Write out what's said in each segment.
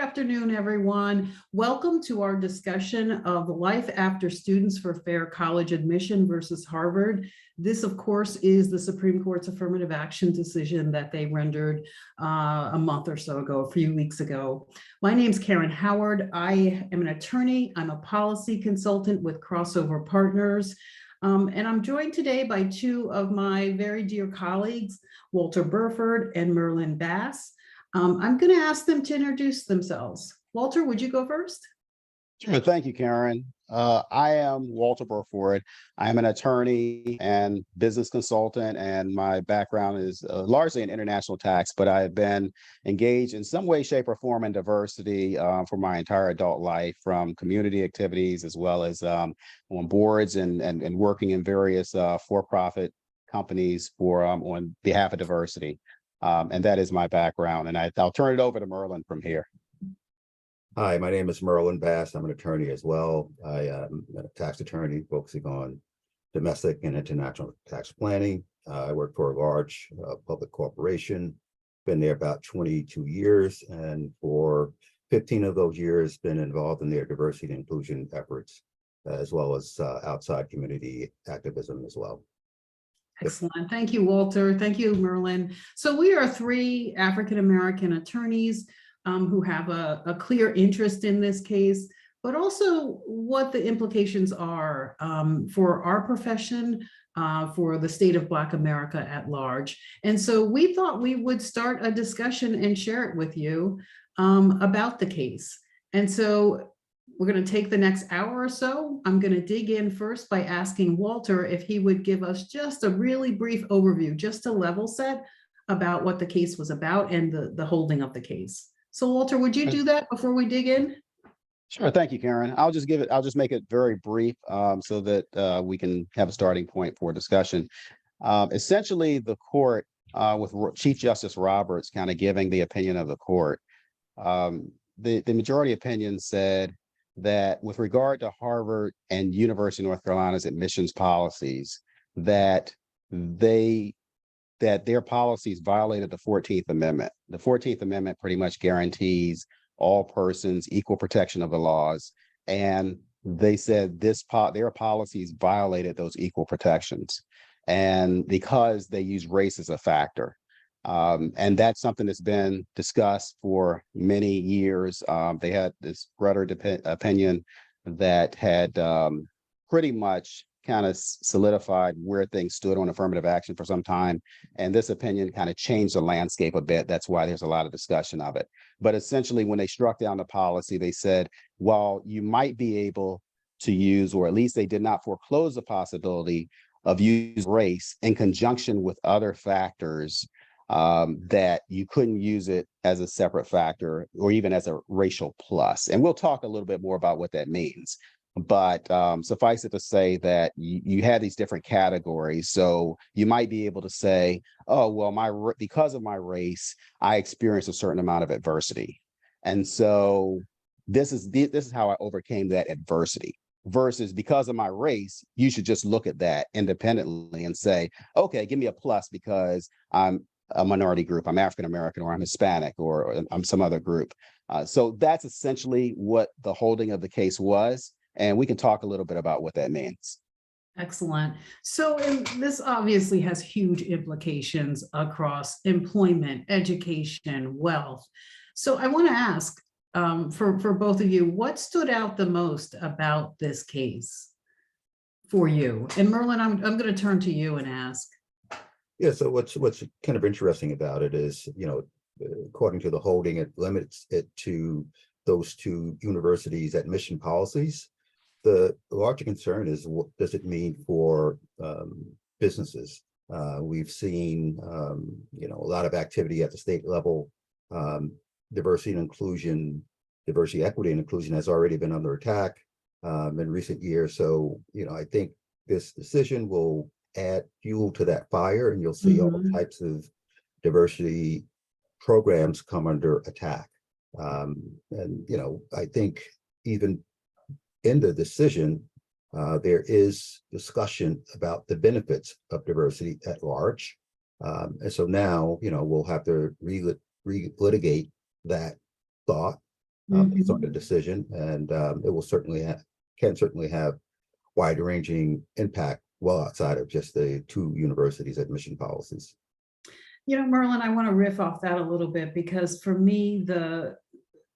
afternoon, everyone. Welcome to our discussion of life after Students for Fair College Admission versus Harvard. This, of course, is the Supreme Court's affirmative action decision that they rendered a month or so ago, a few weeks ago. My name's Karen Howard. I am an attorney. I'm a policy consultant with Crossover Partners. And I'm joined today by two of my very dear colleagues, Walter Burford and Merlin Bass. I'm going to ask them to introduce themselves. Walter, would you go first? Sure. Thank you, Karen. I am Walter Burford. I am an attorney and business consultant, and my background is largely in international tax, but I have been engaged in some way, shape, or form in diversity for my entire adult life, from community activities as well as on boards and working in various for-profit companies for on behalf of diversity. And that is my background. And I'll turn it over to Merlin from here. Hi, my name is Merlin Bass. I'm an attorney as well. I am a tax attorney focusing on domestic and international tax planning. I work for a large public corporation, been there about 22 years, and for 15 of those years been involved in their diversity and inclusion efforts, as well as outside community activism as well. Excellent. Thank you, Walter. Thank you, Merlin. So we are three African-American attorneys who have a clear interest in this case, but also what the implications are for our profession, for the state of Black America at large. And so we thought we would start a discussion and share it with you about the case. And so we're going to take the next hour or so. I'm going to dig in first by asking Walter if he would give us just a really brief overview, just to level set about what the case was about and the holding of the case. So Walter, would you do that before we dig in? Sure. Thank you, Karen. I'll just make it very brief so that we can have a starting point for discussion. Essentially, the court, with Chief Justice Roberts kind of giving the opinion of the court, the majority opinion said that with regard to Harvard and University of North Carolina's admissions policies, that their policies violated the 14th Amendment. The 14th Amendment pretty much guarantees all persons equal protection of the laws. And they said their policies violated those equal protections. And because they use race as a factor. And that's something that's been discussed for many years. They had this Grutter opinion that had pretty much kind of solidified where things stood on affirmative action for some time. And this opinion kind of changed the landscape a bit. That's why there's a lot of discussion of it. But essentially, when they struck down the policy, they said, well, you might be able to use, or at least they did not foreclose the possibility of using race in conjunction with other factors, that you couldn't use it as a separate factor or even as a racial plus. And we'll talk a little bit more about what that means. But suffice it to say that you had these different categories. So you might be able to say, oh, well, because of my race, I experienced a certain amount of adversity. And so this is how I overcame that adversity. Versus because of my race, you should just look at that independently and say, okay, give me a plus because I'm a minority group, I'm African American, or I'm Hispanic, or I'm some other group. So that's essentially what the holding of the case was. And we can talk a little bit about what that means. Excellent. So this obviously has huge implications across employment, education, wealth. So I want to ask for both of you, what stood out the most about this case for you? And Merlin, I'm going to turn to you and ask. Yeah, so what's kind of interesting about it is, according to the holding, it limits it to those two universities' admission policies. The larger concern is, what does it mean for businesses? We've seen, a lot of activity at the state level. Diversity, equity, and inclusion has already been under attack in recent years. So, I think this decision will add fuel to that fire, and you'll see all types of diversity programs come under attack. And I think even in the decision, there is discussion about the benefits of diversity at large. And so now, we'll have to relitigate that thought based on Mhm. the decision, and it will certainly can certainly have wide-ranging impact well outside of just the two universities' admission policies. Merlin, I want to riff off that a little bit because for me, the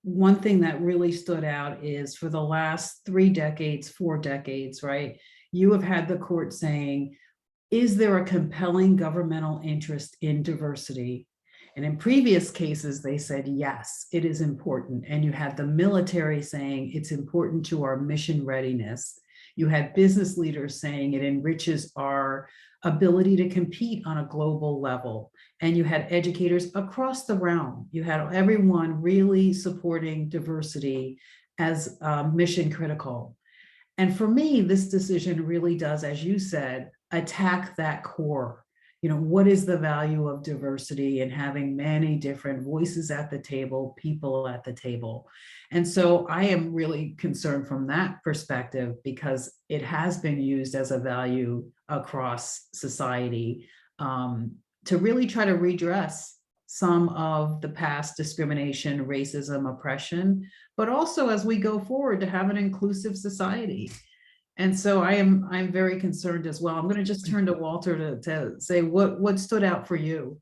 one thing that really stood out is for the last 3 decades, 4 decades, right? You have had the court saying, is there a compelling governmental interest in diversity? And in previous cases, they said, yes, it is important. And you had the military saying it's important to our mission readiness. You had business leaders saying it enriches our ability to compete on a global level. And you had educators across the realm. You had everyone really supporting diversity as mission critical. And for me, this decision really does, as you said, attack that core. What is the value of diversity and having many different voices at the table, people at the table? And so I am really concerned from that perspective because it has been used as a value across society to really try to redress some of the past discrimination, racism, oppression, but also as we go forward to have an inclusive society. And so I'm very concerned as well. I'm going to just turn to Walter to say what stood out for you.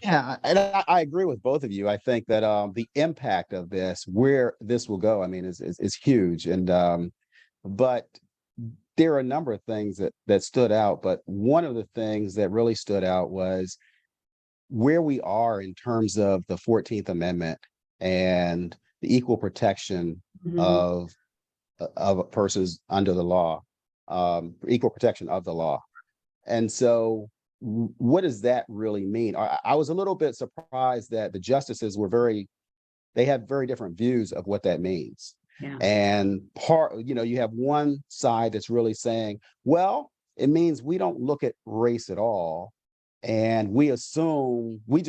Yeah, and I agree with both of you. I think that the impact of this, where this will go, I mean, is huge. And but there are a number of things that stood out. But one of the things that really stood out was where we are in terms of the 14th Amendment and the equal protection Mhm. of persons under the law, equal protection of the law. And so what does that really mean? I was a little bit surprised that the justices they had very different views of what that means. Yeah. And you have one side that's really saying, well, it means we don't look at race at all. And we assume we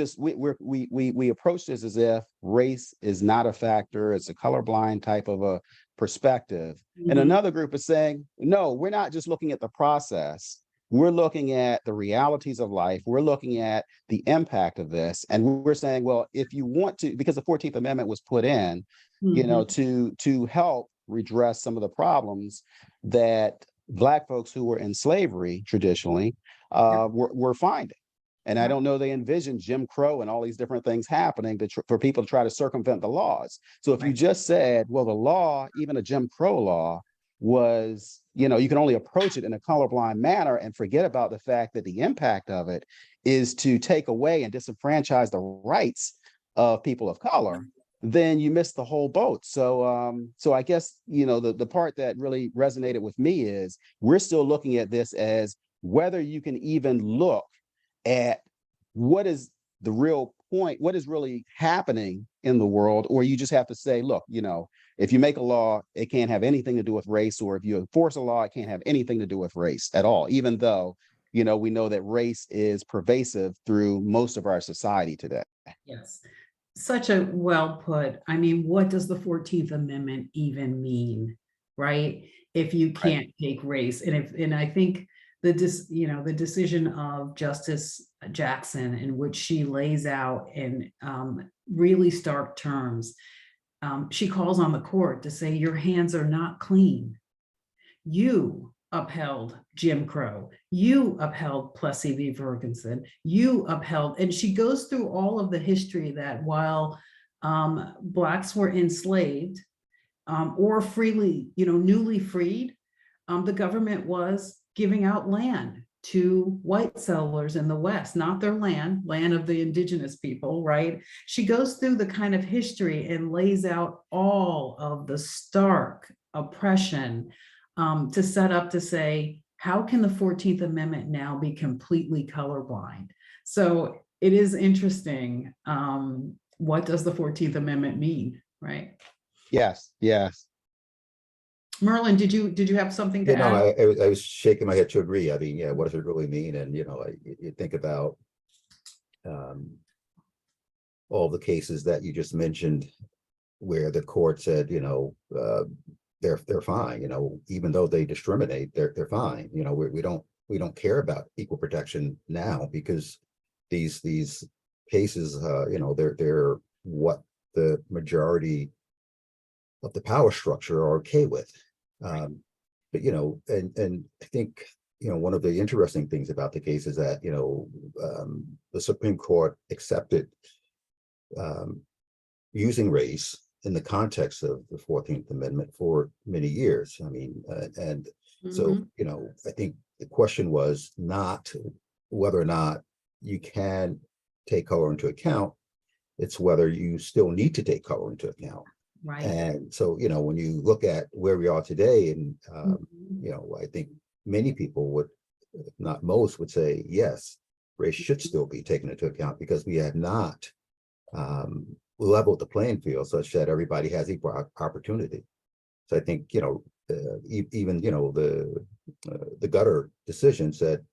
approach this as if race is not a factor. It's a colorblind type of a perspective. And Mhm. another group is saying, no, we're not just looking at the process. We're looking at the realities of life. We're looking at the impact of this. And we're saying, well, if you want to, because the 14th Amendment was put in, Mhm. to help redress some of the problems that Black folks who were in slavery traditionally Yep. were finding. And I Yep. don't know they envisioned Jim Crow and all these different things happening for people to try to circumvent the laws. So if you Right. just said, well, the law, even a Jim Crow law, was, you can only approach it in a colorblind manner and forget about the fact that the impact of it is to take away and disenfranchise the rights of people of color, then you miss the whole boat. So I guess, the part that really resonated with me is we're still looking at this as whether you can even look at what is the real point, what is really happening in the world, or you just have to say, look, if you make a law, it can't have anything to do with race, or if you enforce a law, it can't have anything to do with race at all, even though, we know that race is pervasive through most of our society today. Yes. Such a well put. I mean, what does the 14th Amendment even mean, right? If you Right. can't take race. And I think the decision of Justice Jackson in which she lays out in really stark terms, she calls on the court to say your hands are not clean. You upheld Jim Crow. You upheld Plessy v. Ferguson. You upheld, and she goes through all of the history that while Blacks were enslaved or freely, newly freed, the government was giving out land to white settlers in the West, not their land of the indigenous people, right? She goes through the kind of history and lays out all of the stark oppression to set up to say, how can the 14th Amendment now be completely colorblind? So it is interesting. What does the 14th Amendment mean, right? Yes, yes. Merlin, did you have something to You know, add? I was shaking my head to agree. I mean, yeah, what does it really mean? And, you think about um, all the cases that you just mentioned where the court said, they're fine, even though they discriminate, they're fine. We don't care about equal protection now because these cases, they're what the majority the power structure are okay with. But and I think one of the interesting things about the case is that the Supreme Court accepted using race in the context of the 14th Amendment for many years. I mean, and so Mhm. I think the question was not whether or not you can take color into account, it's whether you still need to take color into account. Right. And so, when you look at where we are today, and Mhm. I think many people would, if not most, would say yes, race should still be taken into account because we have not leveled the playing field such that everybody has equal opportunity. So I think even the gutter decision said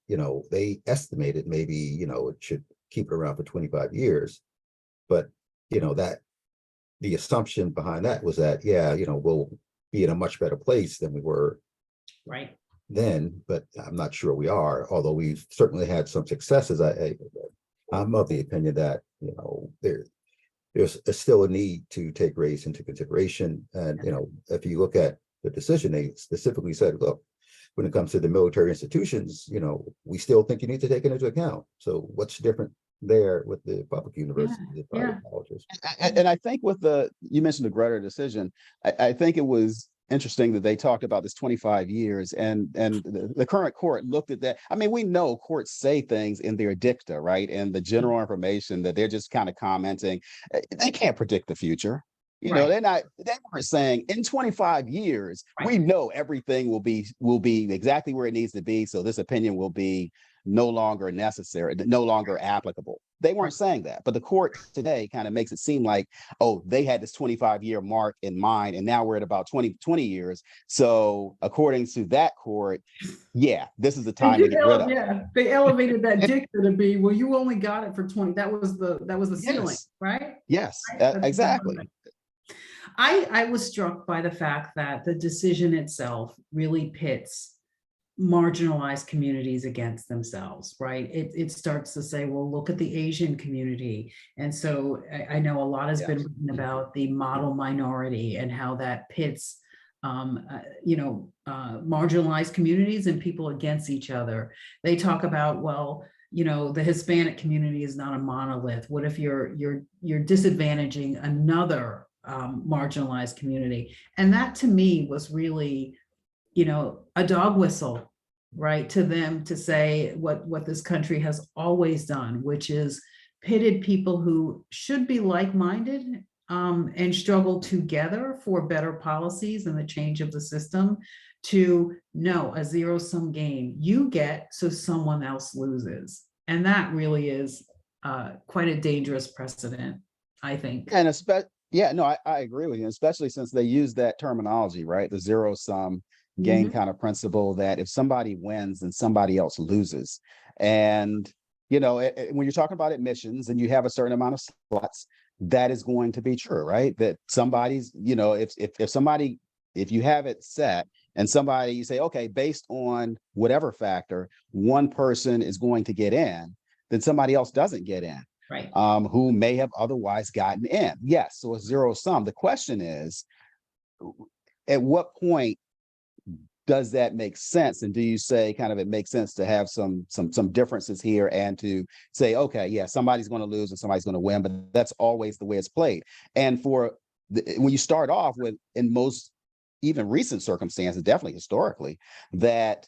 they estimated maybe it should keep it around for 25 years, but that the assumption behind that was that we'll be in a much better place than we were Right. then, but I'm not sure we are, although we've certainly had some successes. I'm of the opinion that there's still a need to take race into consideration. And if you look at the decision, they specifically said, look, when it comes to the military institutions, we still think you need to take it into account. So what's different there with the public Yeah. universities and Yeah. private colleges? And I think with you mentioned the Grutter decision, I think it was interesting that they talked about this 25 years and the current court looked at that. I mean, we know courts say things in their dicta, right? And the general information that they're just kind of commenting, they can't predict the future. Right. They weren't saying in 25 years, Right. we know everything will be exactly where it needs to be. So this opinion will be no longer necessary, no longer applicable. They weren't saying that, but the court today kind of makes it seem like, oh, they had this 25-year mark in mind, and now we're at about 20 years. So according to that court, yeah, this is the They time to did, get rid of it. yeah, they elevated that dicta to be, well, you only got it for 20. That was the ceiling, Yes, right? yes, Right? That's exactly exactly. right. I was struck by the fact that the decision itself really pits marginalized communities against themselves, right? It starts to say, well, look at the Asian community. And so I know a lot has been Yes. written about the model minority and how that pits marginalized communities and people against each other. They talk about, well, the Hispanic community is not a monolith. What if you're disadvantaging another marginalized community? And that to me was really a dog whistle, right, to them to say what this country has always done, which is pitted people who should be like-minded and struggle together for better policies and the change of the system to no, a zero-sum game. You get so someone else loses. And that really is quite a dangerous precedent, I think. And yeah, no, I agree with you, especially since they use that terminology, right? The zero sum game Mhm. kind of principle that if somebody wins, then somebody else loses. And, when you're talking about admissions and you have a certain amount of slots, that is going to be true, right? That somebody's, if somebody, if you have it set and somebody, you say, okay, based on whatever factor, one person is going to get in, then somebody else doesn't get in. Right. Who may have otherwise gotten in. Yes, so it's zero sum. The question is, at what point does that make sense? And do you say kind of it makes sense to have some differences here and to say, okay, yeah, somebody's going to lose and somebody's going to win, but that's always the way it's played. And when you start off with, in most even recent circumstances, definitely historically, that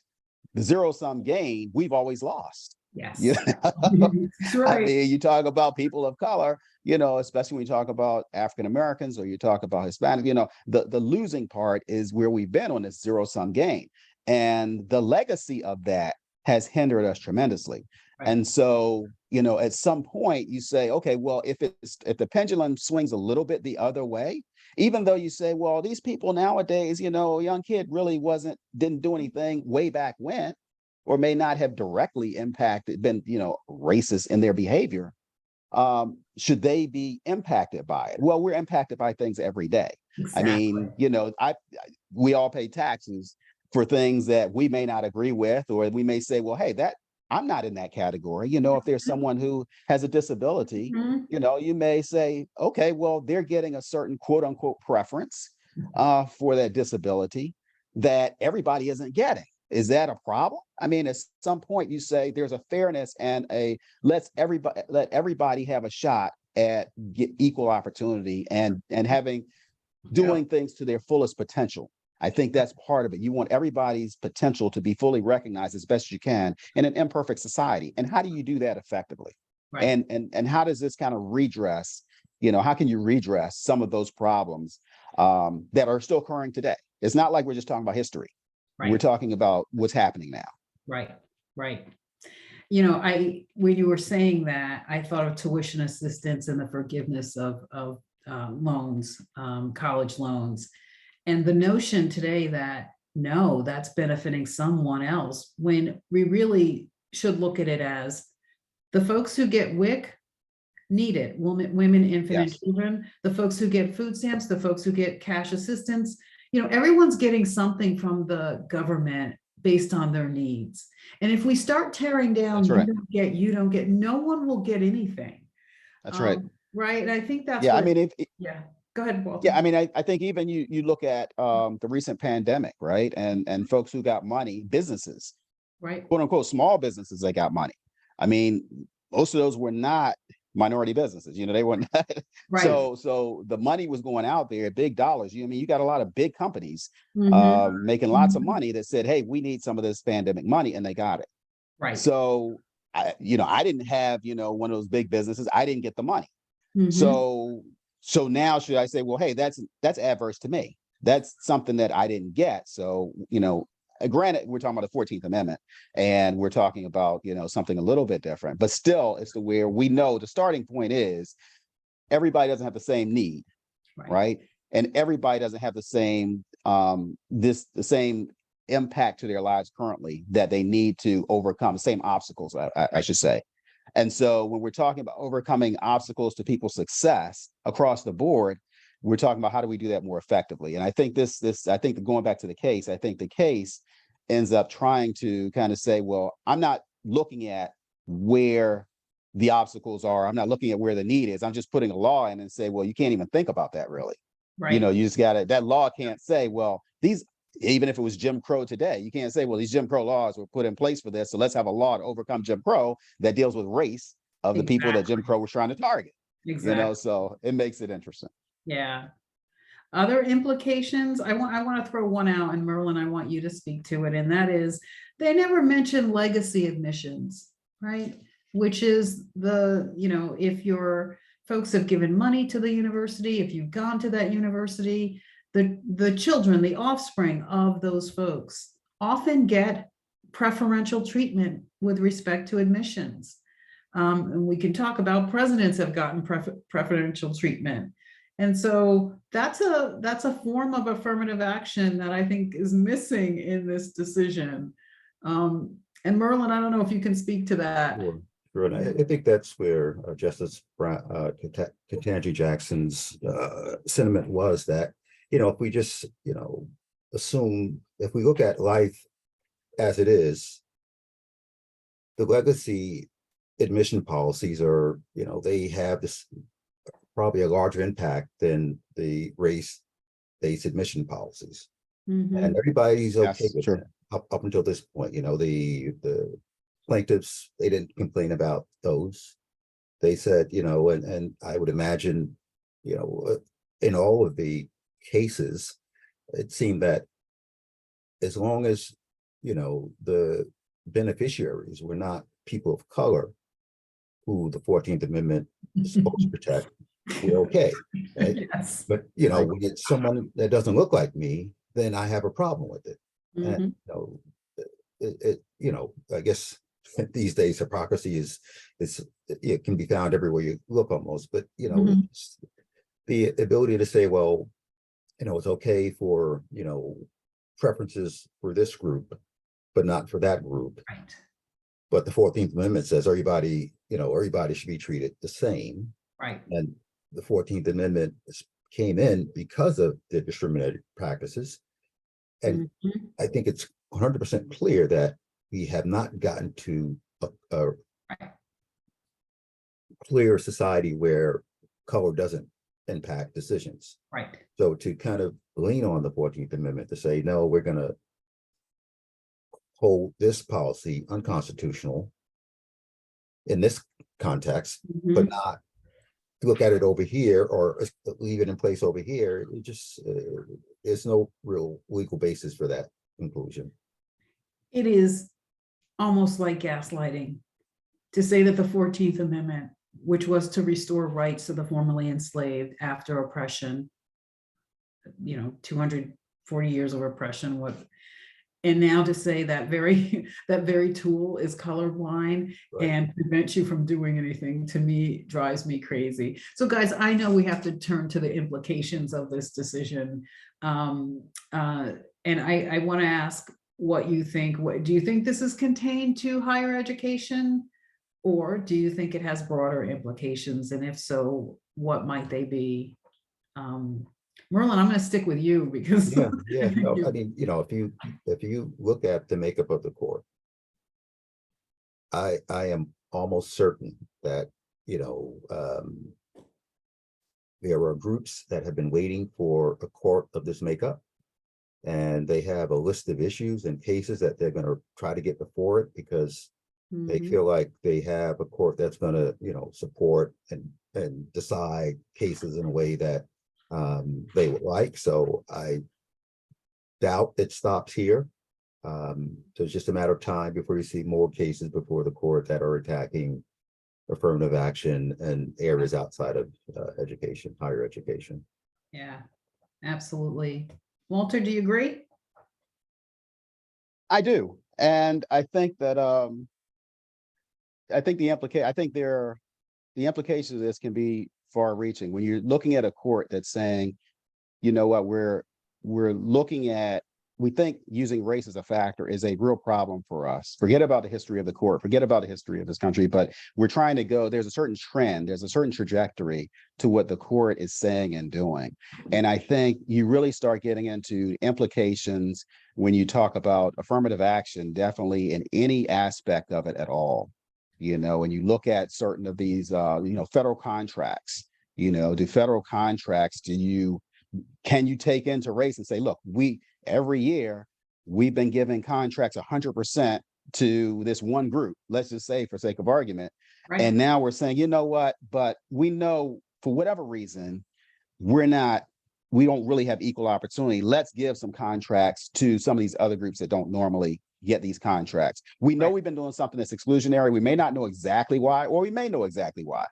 the zero sum game, we've always lost. Yes. That's I right. mean, you talk about people of color, especially when you talk about African Americans or you talk about Hispanic, the losing part is where we've been on this zero sum game. And the legacy of that has hindered us tremendously. Right. And so, at some point you say, okay, well, if the pendulum swings a little bit the other way, even though you say, well, these people nowadays, a young kid really didn't do anything way back when, or may not have directly been racist in their behavior. Should they be impacted by it? Well, we're impacted by things every day. I Exactly. mean, we all pay taxes for things that we may not agree with, or we may say, well, hey, I'm not in that category. If there's someone who has a disability, Mhm. you may say, okay, well, they're getting a certain quote unquote preference. for that disability that everybody isn't getting. Is that a problem? I mean, at some point you say there's a fairness and let everybody have a shot at get equal opportunity and doing things to their fullest potential. I think that's part of it. You want everybody's potential to be fully recognized as best you can in an imperfect society. And how do you do that effectively? Right. And how does this kind of redress, how can you redress some of those problems that are still occurring today? It's not like we're just talking about history. Right. We're talking about what's happening now. Right. Right. When you were saying that, I thought of tuition assistance and the forgiveness of loans, college loans, and the notion today that no, that's benefiting someone else, when we really should look at it as the folks who get WIC need it, women, infant, and children, the folks who get food stamps, the folks who get cash assistance, everyone's getting something from the government based on their needs. And if we start tearing down, you don't get, no one will get anything. That's right. Right. And I think that's go ahead, Walter. Yeah, I mean, I think even you look at the recent pandemic, right? And folks who got money, businesses, right, quote unquote, small businesses that got money. I mean, most of those were not minority businesses, they were not. Right. So the money was going out there, big dollars. You got a lot of big companies making lots of money that said, hey, we need some of this pandemic money, and they got it. Right. So I didn't have, one of those big businesses. I didn't get the money. So now should I say, well, hey, that's adverse to me. That's something that I didn't get. So, granted, we're talking about the 14th Amendment, and we're talking about, something a little bit different, but still it's where we know the starting point is everybody doesn't have the same need, right? And everybody doesn't have the same, the same impact to their lives currently that they need to overcome, the same obstacles, I should say. And so when we're talking about overcoming obstacles to people's success across the board, we're talking about how do we do that more effectively. And I think I think going back to the case, I think the case ends up trying to kind of say, well, I'm not looking at where the obstacles are. I'm not looking at where the need is. I'm just putting a law in and say, well, you can't even think about that really. Right. You just that law can't say, well, even if it was Jim Crow today, you can't say, well, these Jim Crow laws were put in place for this, so let's have a law to overcome Jim Crow that deals with race of the people that Jim Crow was trying to target. Exactly. So it makes it interesting. Yeah. Other implications, I want to throw one out, and Merlin, I want you to speak to it, and that is they never mention legacy admissions, right? Which is if your folks have given money to the university, if you've gone to that university, the children, the offspring of those folks often get preferential treatment with respect to admissions. And we can talk about presidents have gotten preferential treatment. And so that's a form of affirmative action that I think is missing in this decision. And Merlin, I don't know if you can speak to that. Sure. And I think that's where Justice Ketanji Jackson's sentiment was that, if we just, assume, if we look at life as it is, the legacy admission policies are, they have this probably a larger impact than the race-based admission policies. And everybody's okay with that up until this point. The plaintiffs, they didn't complain about those. They said, and I would imagine, in all of the cases, it seemed that as long as, the beneficiaries were not people of color who the 14th Amendment is supposed to protect, we're okay. Right? Yes. But, when it's someone that doesn't look like me, then I have a problem with it. And, I guess these days hypocrisy it can be found everywhere you look almost, but, the ability to say, well, it's okay for, preferences for this group, but not for that group. Right. But the 14th Amendment says everybody should be treated the same. Right. And the 14th Amendment came in because of the discriminatory practices. And I think it's 100% clear that we have not gotten to a clear society where color doesn't impact decisions. Right. So to kind of lean on the 14th Amendment to say, no, we're going to hold this policy unconstitutional in this context, but Mhm. not look at it over here or leave it in place over here. It just, there's no real legal basis for that conclusion. It is almost like gaslighting to say that the 14th Amendment, which was to restore rights to the formerly enslaved after oppression, 240 years of oppression, and now to say that that very tool is colorblind Right. and prevents you from doing anything, to me drives me crazy. So guys, I know we have to turn to the implications of this decision. And I want to ask what you think. What do you think this is contained to higher education, or do you think it has broader implications? And if so, what might they be? Merlin, I'm going to stick with you because No, I mean, if you look at the makeup of the court, I am almost certain that, there are groups that have been waiting for a court of this makeup, and they have a list of issues and cases that they're going to try to get before it because they Mhm. feel like they have a court that's going to, support and decide cases in a way that they would like. So I doubt it stops here. So it's just a matter of time before you see more cases before the court that are attacking affirmative action and areas outside of education, higher education. Yeah, absolutely. Walter, do you agree? I do. And I think that the implications of this can be far reaching when you're looking at a court that's saying, you know what, we're looking at, we think using race as a factor is a real problem for us. Forget about the history of the court, forget about the history of this country, but we're trying to go, there's a certain trend, there's a certain trajectory to what the court is saying and doing. And I think you really start getting into implications when you talk about affirmative action, definitely in any aspect of it at all. When you look at certain of these, federal contracts, do federal contracts, can you take into race and say, look, every year we've been giving contracts 100% to this one group, let's just say for sake of argument. Right. And now we're saying, you know what, but we know for whatever reason, we don't really have equal opportunity. Let's give some contracts to some of these other groups that don't normally get these contracts. We know we've been doing something that's exclusionary. We may not know exactly why, or we may know exactly why,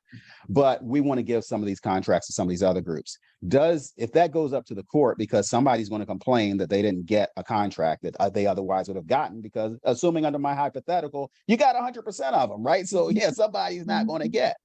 but we want to give some of these contracts to some of these other groups. If that goes up to the court because somebody's going to complain that they didn't get a contract that they otherwise would have gotten, because assuming under my hypothetical, you got 100% of them, right? So yeah, somebody's not going to get.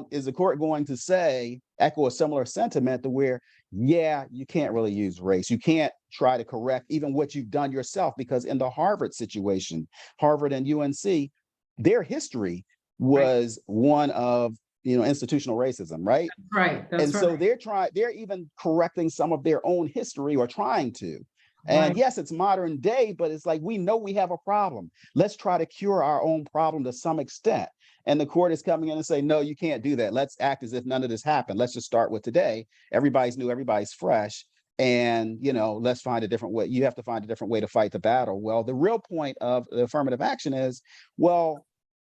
Is the court going to echo a similar sentiment to where, yeah, you can't really use race. You can't try to correct even what you've done yourself, because in the Harvard situation, Harvard and UNC, their history was one of institutional racism, right? Right. And so they're even correcting some of their own history, or trying to. And yes, it's modern day, but it's like, we know we have a problem. Let's try to cure our own problem to some extent. And the court is coming in and saying, no, you can't do that. Let's act as if none of this happened. Let's just start with today. Everybody's new, everybody's fresh. And, let's find a different way. You have to find a different way to fight the battle. Well, the real point of the affirmative action is,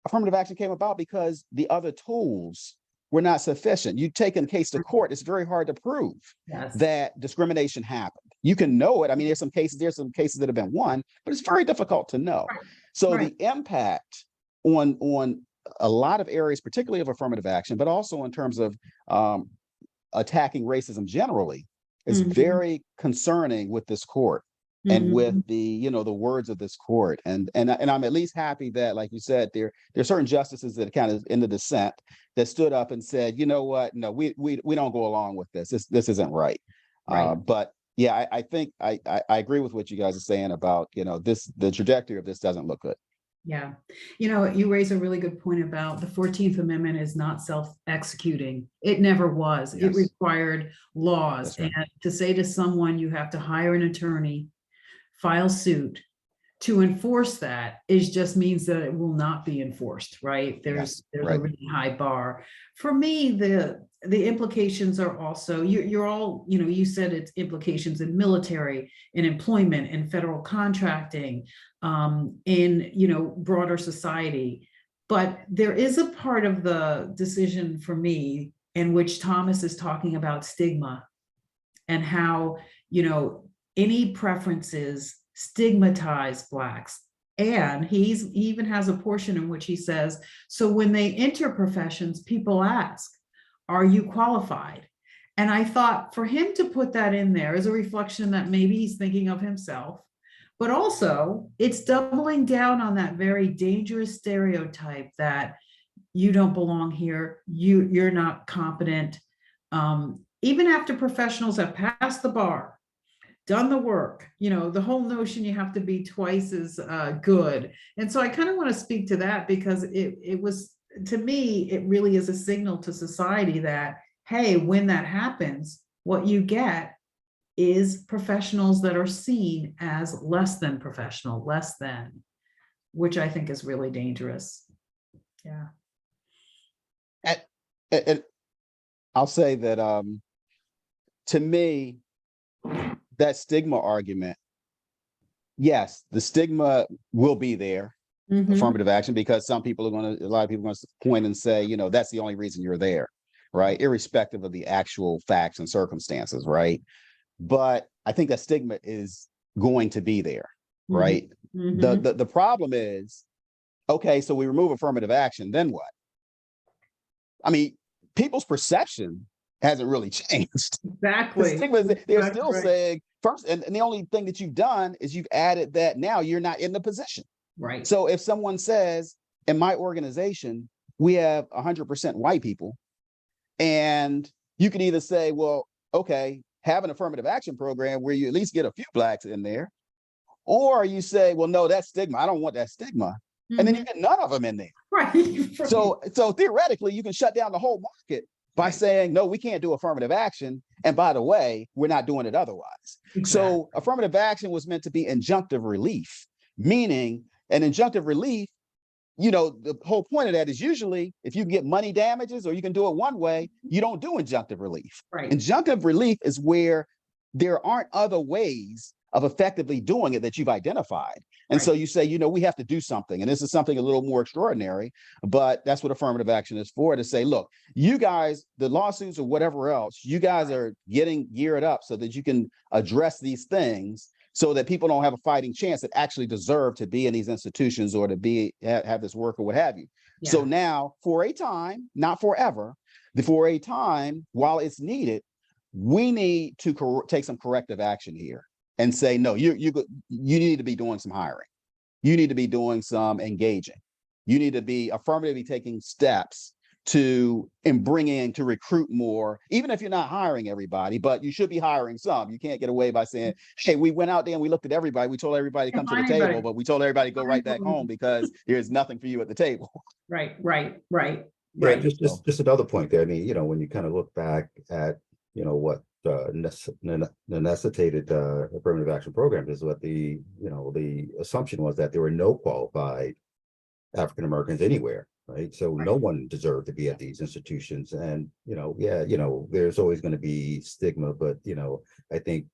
affirmative action came about because the other tools were not sufficient. You take a case to court, it's very hard to prove that discrimination happened. You can know it. I mean, there's some cases that have been won, but it's very difficult to know. So the impact on a lot of areas, particularly of affirmative action, but also in terms of attacking racism generally, is very concerning with this court. And with the words of this court, and I'm at least happy that, like you said, there are certain justices that kind of in the dissent that stood up and said, you know what, no, we don't go along with this. This isn't right. But yeah, I think I agree with what you guys are saying about the trajectory of this doesn't look good. Yeah. You raise a really good point about the 14th Amendment is not self-executing. It never was. It required laws. And to say to someone, you have to hire an attorney, file suit, to enforce that is just means that it will not be enforced, right? There's a right. really high bar. For me, the implications are also, you're all, you said it's implications in military, in employment, in federal contracting, in broader society. But there is a part of the decision for me in which Thomas is talking about stigma and how, any preferences stigmatize Blacks. And he even has a portion in which he says, so when they enter professions, people ask, are you qualified? And I thought for him to put that in there is a reflection that maybe he's thinking of himself, but also it's doubling down on that very dangerous stereotype that you don't belong here, you're not competent. Even after professionals have passed the bar, done the work, the whole notion you have to be twice as good. And so I kind of want to speak to that because it was, to me, it really is a signal to society that, hey, when that happens, what you get is professionals that are seen as less than professional, less than, which I think is really dangerous. Yeah. And I'll say that to me, that stigma argument, yes, the stigma will be there, affirmative action, because some people are going to, a lot of people are going to point and say, that's the only reason you're there, right? Irrespective of the actual facts and circumstances, right? But I think that stigma is going to be there, right? The problem is, okay, so we remove affirmative action, then what? I mean, people's perception hasn't really changed. Exactly. The stigma is, they're still saying first, and the only thing that you've done is you've added that now you're not in the position. Right. So if someone says, in my organization, we have 100% white people, and you can either say, well, okay, have an affirmative action program where you at least get a few Blacks in there, or you say, well, no, that's stigma. I don't want that stigma. And then you get none of them in there. Right. So theoretically, you can shut down the whole market by saying, no, we can't do affirmative action. And by the way, we're not doing it otherwise. Exactly. So affirmative action was meant to be injunctive relief, meaning an injunctive relief, the whole point of that is usually if you get money damages or you can do it one way, you don't do injunctive relief. Right. Injunctive relief is where there aren't other ways of effectively doing it that you've identified. And so you say, we have to do something. And this is something a little more extraordinary, but that's what affirmative action is for, to say, look, you guys, the lawsuits or whatever else, you guys are getting geared up so that you can address these things so that people don't have a fighting chance that actually deserve to be in these institutions or to have this work or what have you. Yeah. So now for a time, not forever, for a time, while it's needed, we need to take some corrective action here and say, no, you need to be doing some hiring. You need to be doing some engaging. You need to be affirmatively taking steps to recruit more, even if you're not hiring everybody, but you should be hiring some. You can't get away by saying, hey, we went out there and we looked at everybody. We told everybody to come to the table, but we told everybody to go right back home because there's nothing for you at the table. Right. Yeah, just another point there. I mean, when you kind of look back at, what necessitated affirmative action programs is what the assumption was that there were no qualified African Americans anywhere, right? So no one deserved to be at these institutions. And, there's always going to be stigma, but, I think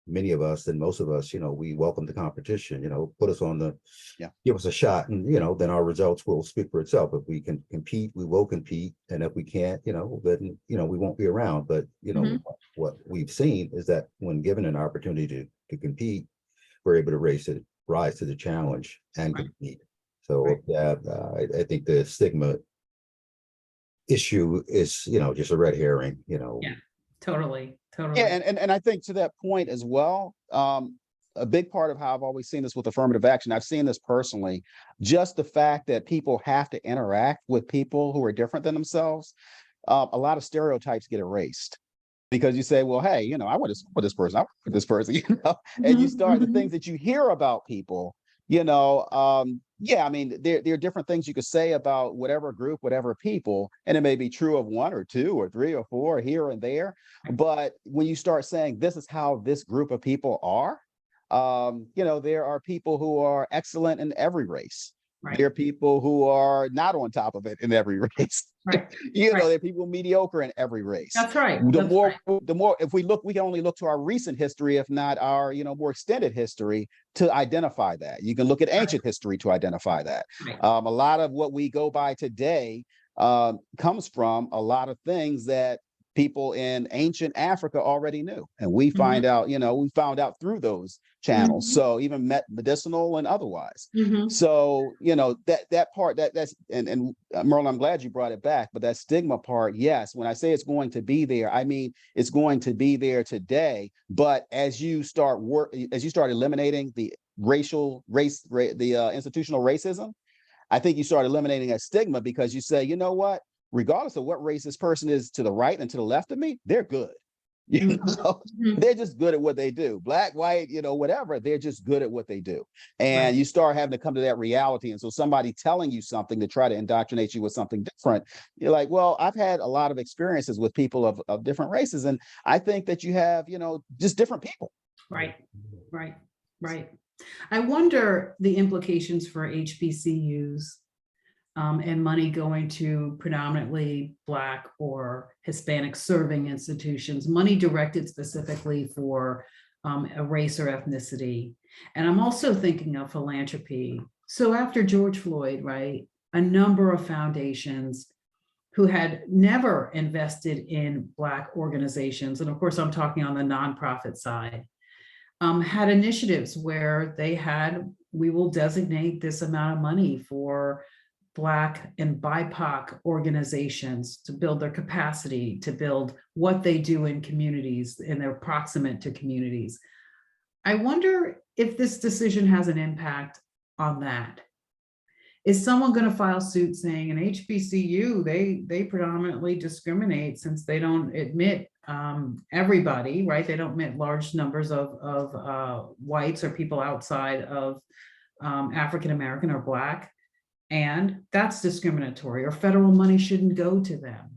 many of us and most of us, we welcome the competition, put us on give us a shot, and, then our results will speak for itself. If we can compete, we will compete. And if we can't, then, we won't be around. But, what we've seen is that when given an opportunity to compete, we're able to rise to the challenge and compete. So I think the stigma issue is, just a red herring, Yeah, totally. Yeah, and I think to that point as well, a big part of how I've always seen this with affirmative action, I've seen this personally, just the fact that people have to interact with people who are different than themselves, a lot of stereotypes get erased. Because you say, well, hey, I went with this person, I went with this person, and you start the things that you hear about people, I mean, there are different things you could say about whatever group, whatever people, and it may be true of one or two or three or four here and there. But when you start saying this is how this group of people are, There are people who are excellent in every race. Right. There are people who are not on top of it in every race. Right. There are people mediocre in every race. That's right. The That's more, right. the more, if we look, we can only look to our recent history, if not our, more extended history, to identify that. You can look at ancient history to identify that. Right. A lot of what we go by today comes from a lot of things that people in ancient Africa already knew, and we find out, we found out through those channels. So even medicinal and otherwise. So that part that's and Merlin, I'm glad you brought it back. But that stigma part, yes, when I say it's going to be there, I mean it's going to be there today. But as you start eliminating the institutional racism, I think you start eliminating a stigma, because you say, you know what, regardless of what race this person is to the right and to the left of me, they're good. They're just good at what they do. Black, white, whatever, they're just good at what they do. And you start having to come to that reality. And so somebody telling you something to try to indoctrinate you with something different, you're like, well, I've had a lot of experiences with people of different races. And I think that you have, just different people. Right. I wonder the implications for HBCUs and money going to predominantly Black or Hispanic serving institutions, money directed specifically for a race or ethnicity. And I'm also thinking of philanthropy. So after George Floyd, right, a number of foundations who had never invested in Black organizations, and of course I'm talking on the nonprofit side, had initiatives where they had, we will designate this amount of money for Black and BIPOC organizations to build their capacity, to build what they do in communities, and they're proximate to communities. I wonder if this decision has an impact on that. Is someone going to file suit saying an HBCU, they predominantly discriminate since they don't admit everybody, right? They don't admit large numbers of whites or people outside of African-American or Black, and that's discriminatory, or federal money shouldn't go to them.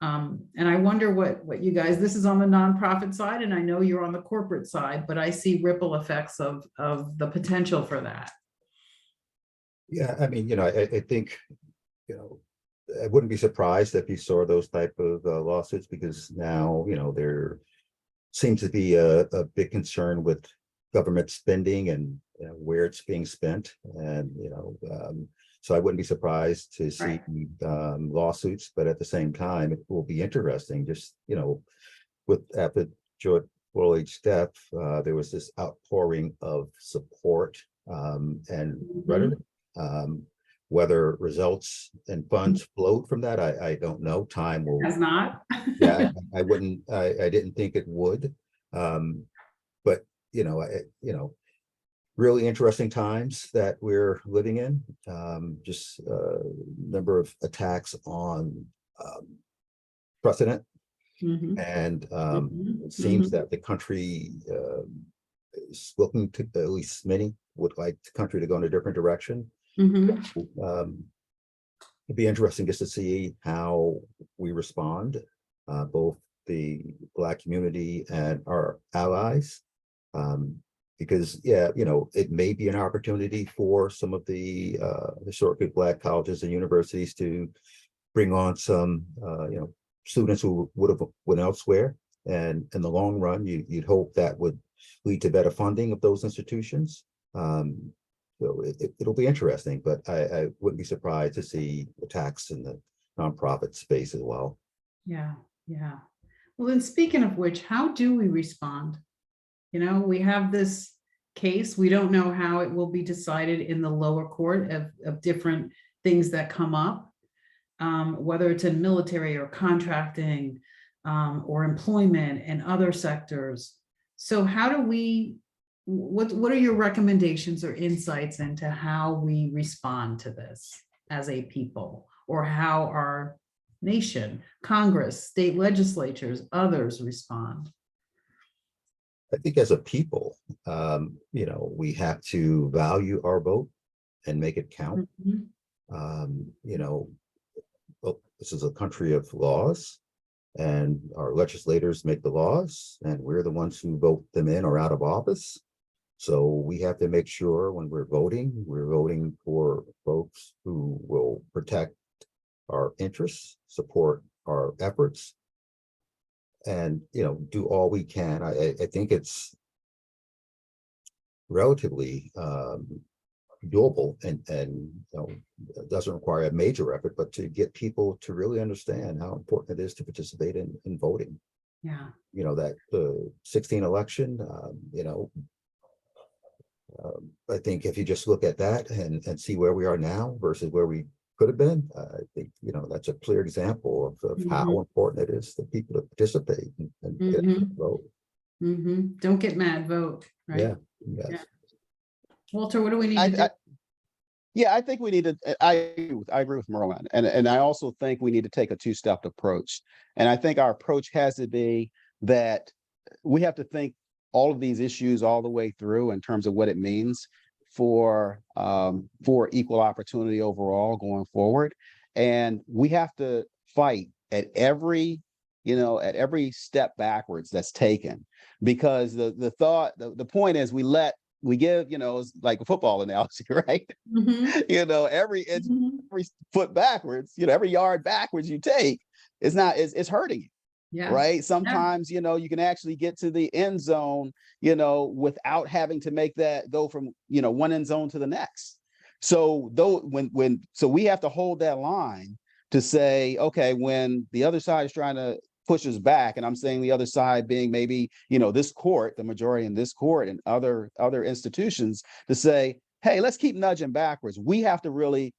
And I wonder what you guys, this is on the nonprofit side, and I know you're on the corporate side, but I see ripple effects of the potential for that. Yeah, I mean, I think, I wouldn't be surprised if you saw those type of lawsuits, because now, there seems to be a big concern with government spending and where it's being spent. And, so I wouldn't be surprised to see lawsuits, but at the same time, it will be interesting, just, after George Floyd's death, there was this outpouring of support and rhetoric. Whether results and funds flowed from that, I don't know. Time will. Has not. Yeah, I wouldn't. I didn't think it would. But really interesting times that we're living in. Just number of attacks on precedent, and it seems that the country is looking to, at least many would like the country to go in a different direction. It'd be interesting just to see how we respond, both the Black community and our allies, because it may be an opportunity for some of the historically Black colleges and universities to bring on some students who would have went elsewhere, and in the long run, you'd hope that would lead to better funding of those institutions. So it'll be interesting, but I wouldn't be surprised to see attacks in the nonprofit space as well. Yeah. Well, then speaking of which, how do we respond? We have this case. We don't know how it will be decided in the lower court of different things that come up, whether it's in military or contracting or employment and other sectors. So how do we, what are your recommendations or insights into how we respond to this as a people, or how our nation, Congress, state legislatures, others respond? I think as a people, we have to value our vote and make it count. This is a country of laws, and our legislators make the laws, and we're the ones who vote them in or out of office. So we have to make sure when we're voting for folks who will protect our interests, support our efforts, and, do all we can. I think it's relatively doable, and it doesn't require a major effort, but to get people to really understand how important it is to participate in voting. Yeah. That the 16 election, I think if you just look at that and see where we are now versus where we could have been, I think, that's a clear example of how important it is for people to participate and get out and vote. Don't get mad, vote, right? Yeah, yes. Yeah. Walter, what do we need to do? Yeah, I think we need to, I agree with Merlin. And I also think we need to take a two-step approach. And I think our approach has to be that we have to think all of these issues all the way through in terms of what it means for equal opportunity overall going forward. And we have to fight at every step backwards that's taken, because the point is we give, it's like a football analogy, right? Every foot backwards, every yard backwards you take, it's hurting you. Yeah. Right. Sometimes, you can actually get to the end zone, without having to make that go from, one end zone to the next. So so we have to hold that line to say, okay, when the other side is trying to push us back, and I'm saying the other side being maybe, this court, the majority in this court and other institutions, to say, hey, let's keep nudging backwards. We have to really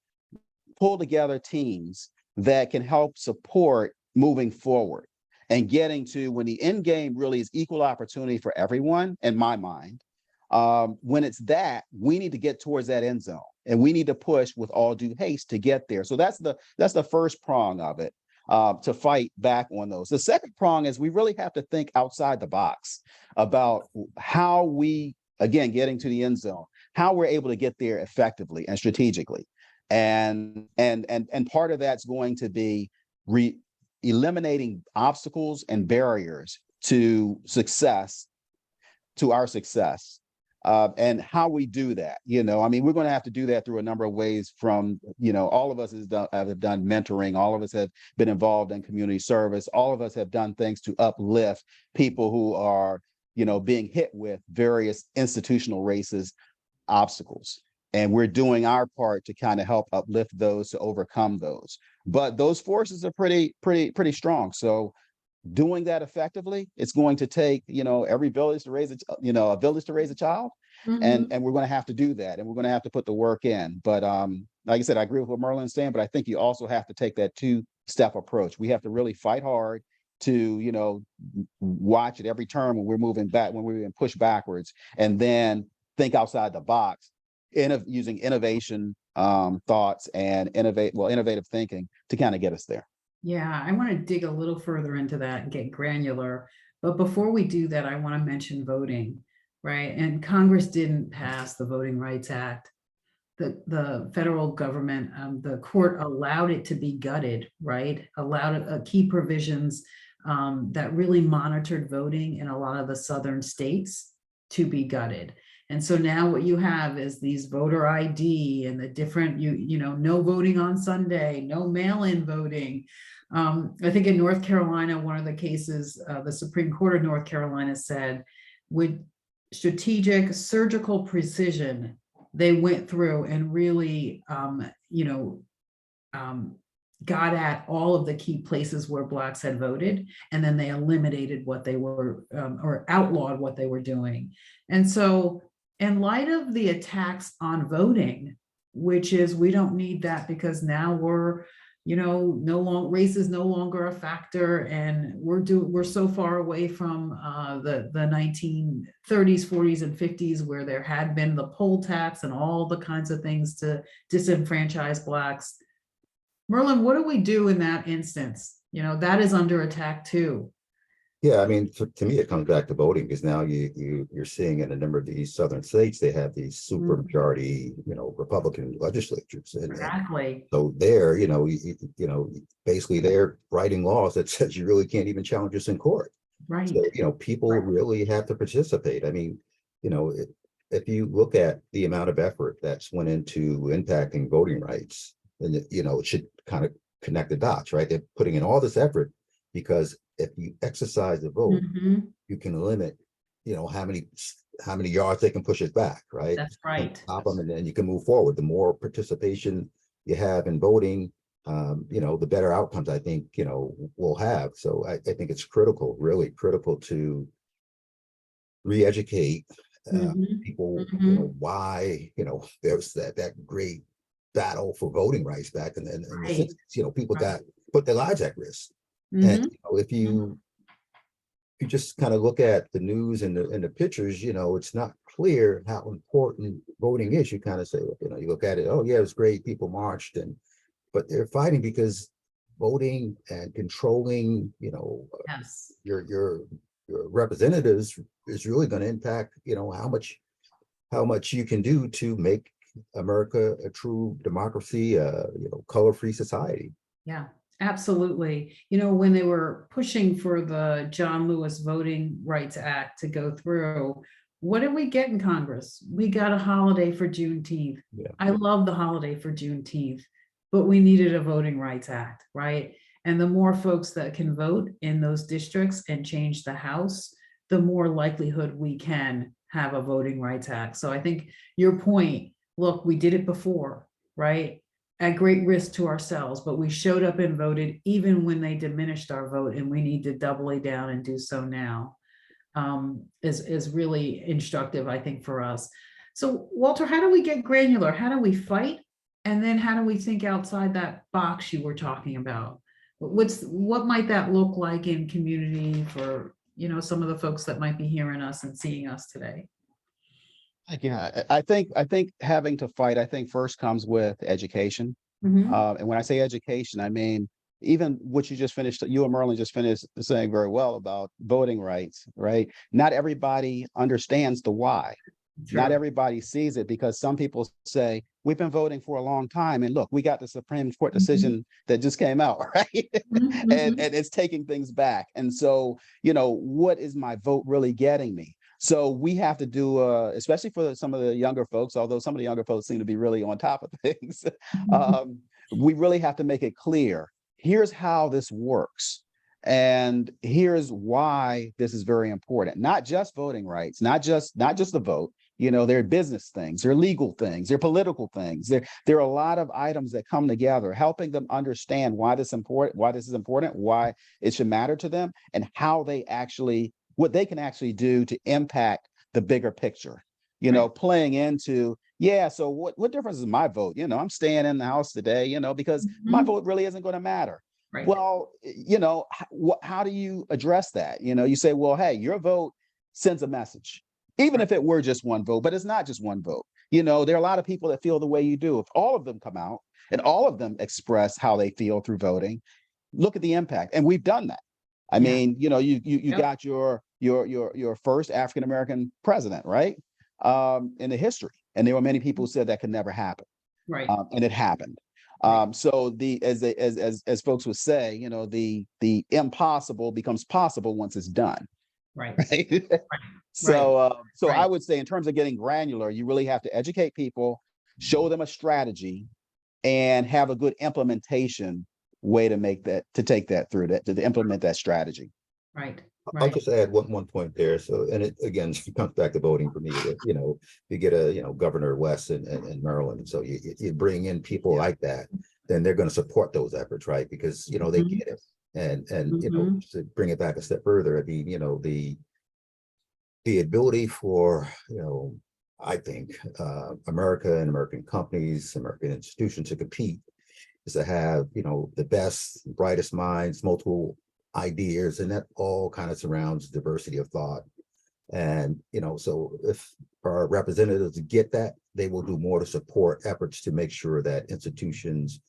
pull together teams that can help support moving forward and getting to when the end game really is equal opportunity for everyone, in my mind. When it's that, we need to get towards that end zone, and we need to push with all due haste to get there. So that's the first prong of it, to fight back on those. The second prong is we really have to think outside the box about how we, again, getting to the end zone, how we're able to get there effectively and strategically. And part of that's going to be eliminating obstacles and barriers to our success. And how we do that, we're going to have to do that through a number of ways. From, all of us have done mentoring, all of us have been involved in community service, all of us have done things to uplift people who are, being hit with various institutional racist obstacles. And we're doing our part to kind of help uplift those, to overcome those. But those forces are pretty strong. So doing that effectively, it's going to take, every village to raise a village to raise a child. And we're going to have to do that, and we're going to have to put the work in. But like I said, I agree with what Merlin's saying, but I think you also have to take that two-step approach. We have to really fight hard to, watch at every turn when we're moving back, when we're being pushed backwards, and then think outside the box, using innovation thoughts and innovative thinking to kind of get us there. Yeah, I want to dig a little further into that and get granular. But before we do that, I want to mention voting, right? And Congress didn't pass the Voting Rights Act. The federal government, the court allowed it to be gutted, right? Allowed key provisions that really monitored voting in a lot of the southern states to be gutted. And so now what you have is these voter ID and the different, no voting on Sunday, no mail-in voting. I think in North Carolina, one of the cases, the Supreme Court of North Carolina said, with strategic surgical precision, they went through and really, got at all of the key places where Blacks had voted, and then they eliminated what they were, or outlawed what they were doing. And so in light of the attacks on voting, which is, we don't need that because now we're, no longer, race is no longer a factor, and we're so far away from the 1930s, 40s, and 50s, where there had been the poll tax and all the kinds of things to disenfranchise Blacks. Merlin, what do we do in that instance? That is under attack too. Yeah, I mean, to me, it comes back to voting, because now you're seeing in a number of these southern states, they have these super majority, Republican legislatures. Exactly. So there, basically they're writing laws that says you really can't even challenge us in court. Right. So, people really have to participate. I mean, if you look at the amount of effort that's went into impacting voting rights, then it should kind of connect the dots, right? They're putting in all this effort because if you exercise the vote, Mhm. you can limit, how many yards they can push it back, right? That's And right. stop them, and then you can move forward. The more participation you have in voting, the better outcomes I think we'll have. So I think it's critical, really critical to re-educate Mhm. people, Mhm. why, there's that great battle for voting rights back in the Right. 60s. People Right. got put their lives at risk. And Mhm. if you just kind of look at the news and the pictures, it's not clear how important voting is. You kind of say, you look at it, oh yeah, it was great, people marched, but they're fighting because voting and controlling, Yes. your representatives is really going to impact, how much you can do to make America a true democracy, color-free society. Yeah, absolutely. When they were pushing for the John Lewis Voting Rights Act to go through, what did we get in Congress? We got a holiday for Juneteenth. Yeah. I love the holiday for Juneteenth, but we needed a Voting Rights Act, right? And the more folks that can vote in those districts and change the House, the more likelihood we can have a Voting Rights Act. So I think your point, look, we did it before, right? At great risk to ourselves, but we showed up and voted even when they diminished our vote, and we need to doubly down and do so now. Is really instructive, I think, for us. So, Walter, how do we get granular? How do we fight? And then how do we think outside that box you were talking about? What might that look like in community for some of the folks that might be hearing us and seeing us today? Yeah, I think having to fight, I think first comes with education. Mhm. And when I say education, I mean even what you just finished, you and Merlin just finished saying very well about voting rights, right? Not everybody understands the why. Not Sure. everybody sees it because some people say, we've been voting for a long time. And look, we got the Supreme Court Mhm. decision that just came out, right? Mhm. And it's taking things back. And so, what is my vote really getting me? So we have to do, especially for some of the younger folks, although some of the younger folks seem to be really on top of things, Mhm. um, we really have to make it clear. Here's how this works. And here's why this is very important. Not just voting rights, not just the vote. There are business things, there are legal things, there are political things. There are a lot of items that come together, helping them understand why this is important, why it should matter to them, and what they can actually do to impact the bigger picture. Right. Playing into, yeah, so what difference is my vote? I'm staying in the house today, because my Mhm. vote really isn't going to matter. Right. Well, how do you address that? You say, well, hey, your vote sends a message, even Right. if it were just one vote, but it's not just one vote. There are a lot of people that feel the way you do. If all of them come out and all of them express how they feel through voting, look at the impact. And we've done that. I Yeah. mean, you Yep. got your first African American president, right? In the history, and there were many people who said that could never happen, Right. and it happened. Right. So as folks would say, the impossible becomes possible once it's done, Right. right? Right. So I Right. would say, in terms of getting granular, you really have to educate people, show them a strategy, and have a good implementation way to take that through that to implement that strategy. Right. I'll Right. just add one point there. So, and it again comes back to voting for me. That you get a Governor West in Maryland, so you bring in people like that, then they're going to support those efforts, right? Because they Mhm. get it, and Mhm. to bring it back a step further, I mean, the ability for I think America and American companies, American institutions to compete is to have the best, brightest minds, multiple ideas, and that all kind of surrounds diversity of thought. And so if our representatives get that, they will do more to support efforts to make sure that institutions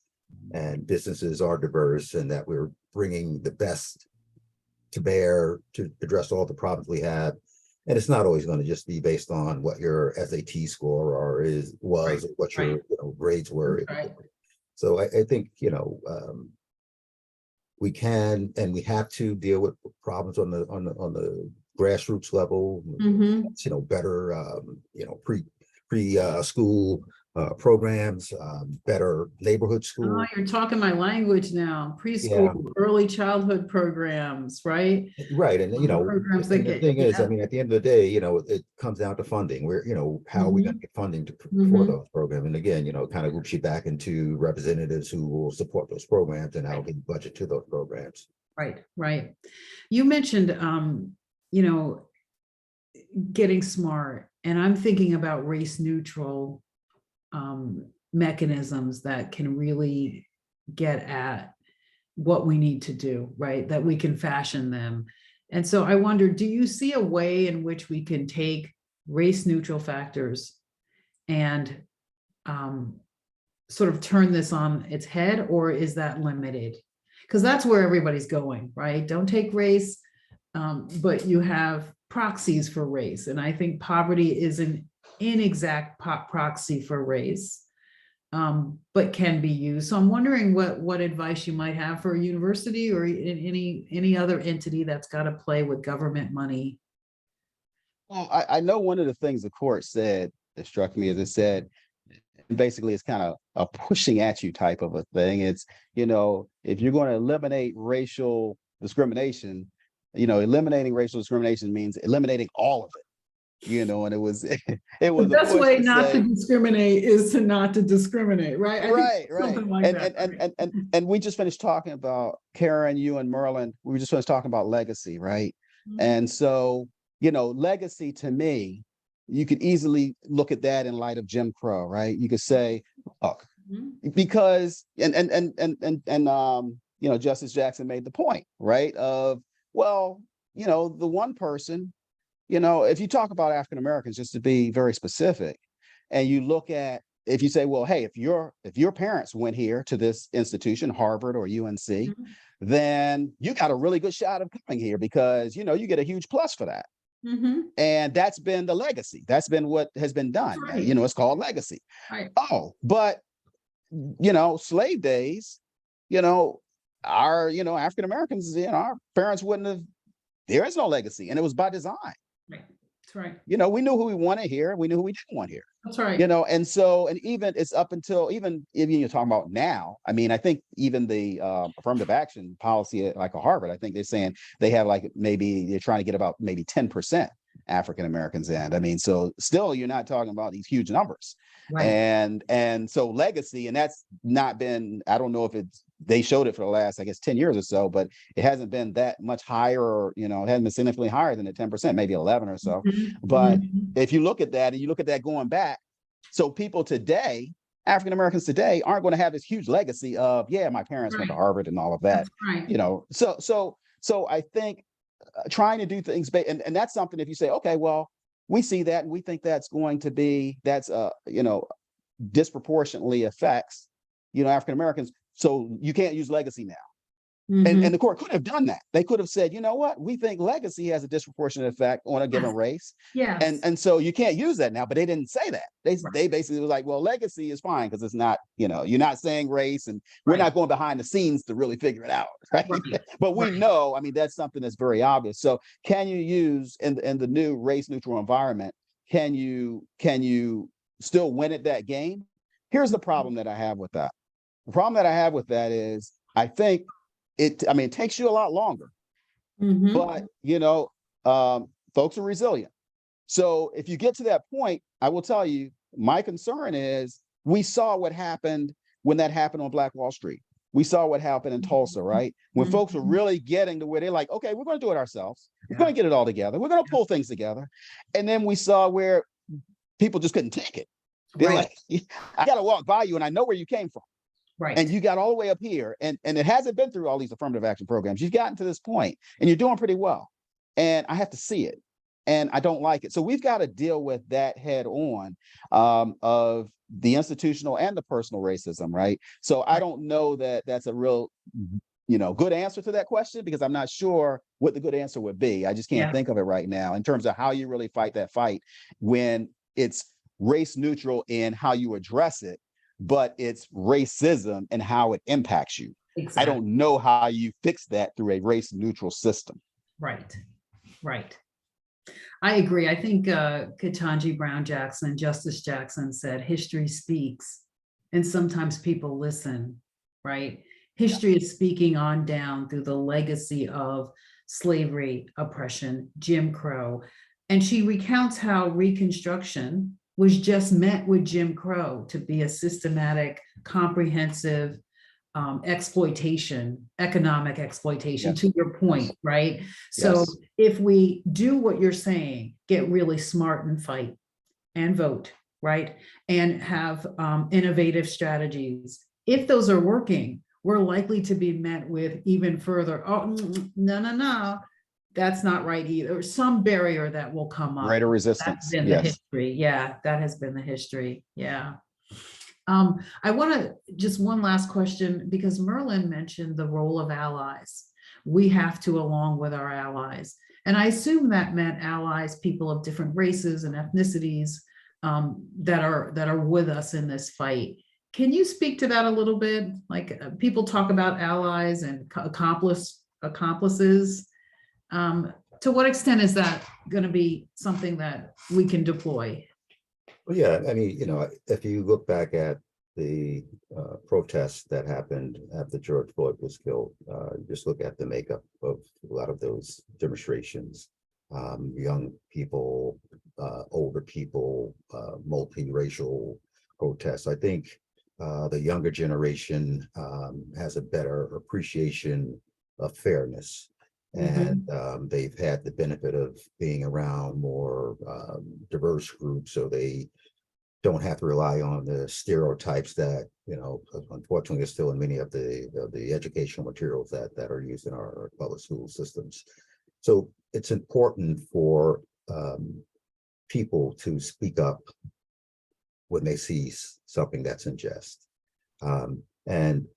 and businesses are diverse and that we're bringing the best to bear to address all the problems we have. And it's not always going to just be based on what your SAT score Right. was, or what Right. your grades were. Right. So I think we can and we have to deal with problems on the grassroots level, Mhm. better, school programs, better neighborhood Oh, school. you're talking my language now. Yeah, Preschool, early childhood programs, right? right. And, The programs that and the get, thing is, I yeah. mean, at the end of the day, it comes down to funding. How are we going to Mhm. get funding for Mhm. those programs? And again, kind of loops you back into representatives who will support those programs and allocate budget to those programs. Right, right. You mentioned, you know, getting smart, and I'm thinking about race neutral mechanisms that can really get at what we need to do, right? That we can fashion them. And so I wonder, do you see a way in which we can take race neutral factors and sort of turn this on its head, or is that limited? Because that's where everybody's going, right? Don't take race, but you have proxies for race. And I think poverty is an inexact proxy for race, but can be used. So I'm wondering what advice you might have for a university or any other entity that's got to play with government money. Well, I know one of the things the court said that struck me is it said basically it's kind of a pushing at you type of a thing. It's, if you're going to eliminate racial discrimination, eliminating racial discrimination means eliminating all of it. And it was it The was a best push way to not to say, discriminate is to not to discriminate, right? I think right, right. something like And that. and, and Right? and and we just finished talking about Karen, you and Merlin. We just finished talking about legacy, right? And so, legacy to me, you could easily look at that in light of Jim Crow, right? You could say, look, Mhm. because Justice Jackson made the point, right? Of, well, the one person, if you talk about African Americans, just to be very specific, and you look at, if you say, well, hey, if your parents went here to this institution, Harvard or UNC, Mhm. then you got a really good shot of coming here because you get a huge plus for that. Mhm. And that's been the legacy. That's been what has been That's done. right. It's called legacy. Right. Oh, but slave days, our African Americans, our parents wouldn't have. There is no legacy, and it was by design. Right. That's right. We knew who we wanted here. We knew who we didn't want here. That's right. And so, and even it's up until even you're talking about now. I mean, I think even the affirmative action policy at like a Harvard, I think they're saying they have like maybe they're trying to get about maybe 10% African Americans in. I mean, so still you're not talking about these huge numbers. Right. And so legacy, and that's not been, I don't know if they showed it for the last, I guess, 10 years or so, but it hasn't been that much higher, or, it hasn't been significantly higher than the 10%, maybe 11 or so. Mhm. But Mhm. if you look at that and you look at that going back, so people today, African Americans today, aren't going to have this huge legacy of, yeah, my parents went to Right. Harvard and all of that. That's right. So I think trying to do things, and that's something, if you say, okay, well, we see that and we think that's disproportionately affects, African Americans. So you can't use legacy now. Mhm. And the court could have done that. They could have said, you know what, we think legacy has a disproportionate effect on a given Yes. race. Yes. And so you can't use that now, but they didn't say that. Right. They basically was like, well, legacy is fine because it's not, you're not saying race, and we're Right. not going behind the scenes to really figure it out. Right. Right. But we Right. know, I mean, that's something that's very obvious. So can you use in the new race neutral environment, can you still win at that game? Here's the problem that I have with that. The problem that I have with that is I think it takes you a lot longer, Mhm. but folks are resilient. So if you get to that point, I will tell you, my concern is we saw what happened when that happened on Black Wall Street. We saw what happened in Tulsa, right? When folks were really getting to where they're like, okay, we're going to do it ourselves. We're going to get it all together. We're going to pull things together. And then we saw where people just couldn't take it. They're Right. like, I got to walk by you and I know where you came from. Right. And you got all the way up here, and it hasn't been through all these affirmative action programs. You've gotten to this point and you're doing pretty well. And I have to see it. And I don't like it. So we've got to deal with that head on, of the institutional and the personal racism, right? So I don't know that that's a real, good answer to that question, because I'm not sure what the good answer would be. I just can't think of it right now in terms of how you really fight that fight when it's race neutral in how you address it, but it's racism and how it impacts you. Exactly. I don't know how you fix that through a race neutral system. Right. Right. I agree. I think Ketanji Brown Jackson, Justice Jackson said, history speaks, and sometimes people listen, right? History is speaking on down through the legacy of slavery, oppression, Jim Crow. And she recounts how Reconstruction was just met with Jim Crow to be a systematic, comprehensive exploitation, economic exploitation, Yes. to your point, right? So Yes. if we do what you're saying, get really smart and fight and vote, right? And have innovative strategies. If those are working, we're likely to be met with even further, oh, no, that's not right either. Some barrier that will come up. Greater That's resistance. been the Yes. history. Yeah, that has been the history. Yeah. I want to just one last question, because Merlin mentioned the role of allies. We have to, along with our allies. And I assume that meant allies, people of different races and ethnicities that are with us in this fight. Can you speak to that a little bit? Like people talk about allies and accomplices. To what extent is that going to be something that we can deploy? Well, yeah, I mean, if you look back at the protests that happened after George Floyd was killed, just look at the makeup of a lot of those demonstrations. Young people, older people, multiracial protests. I think the younger generation has a better appreciation of fairness. And they've had the benefit of being around more diverse groups, so they don't have to rely on the stereotypes that, unfortunately, are still in many of the educational materials that are used in our public school systems. So it's important for people to speak up when they see something that's unjust. And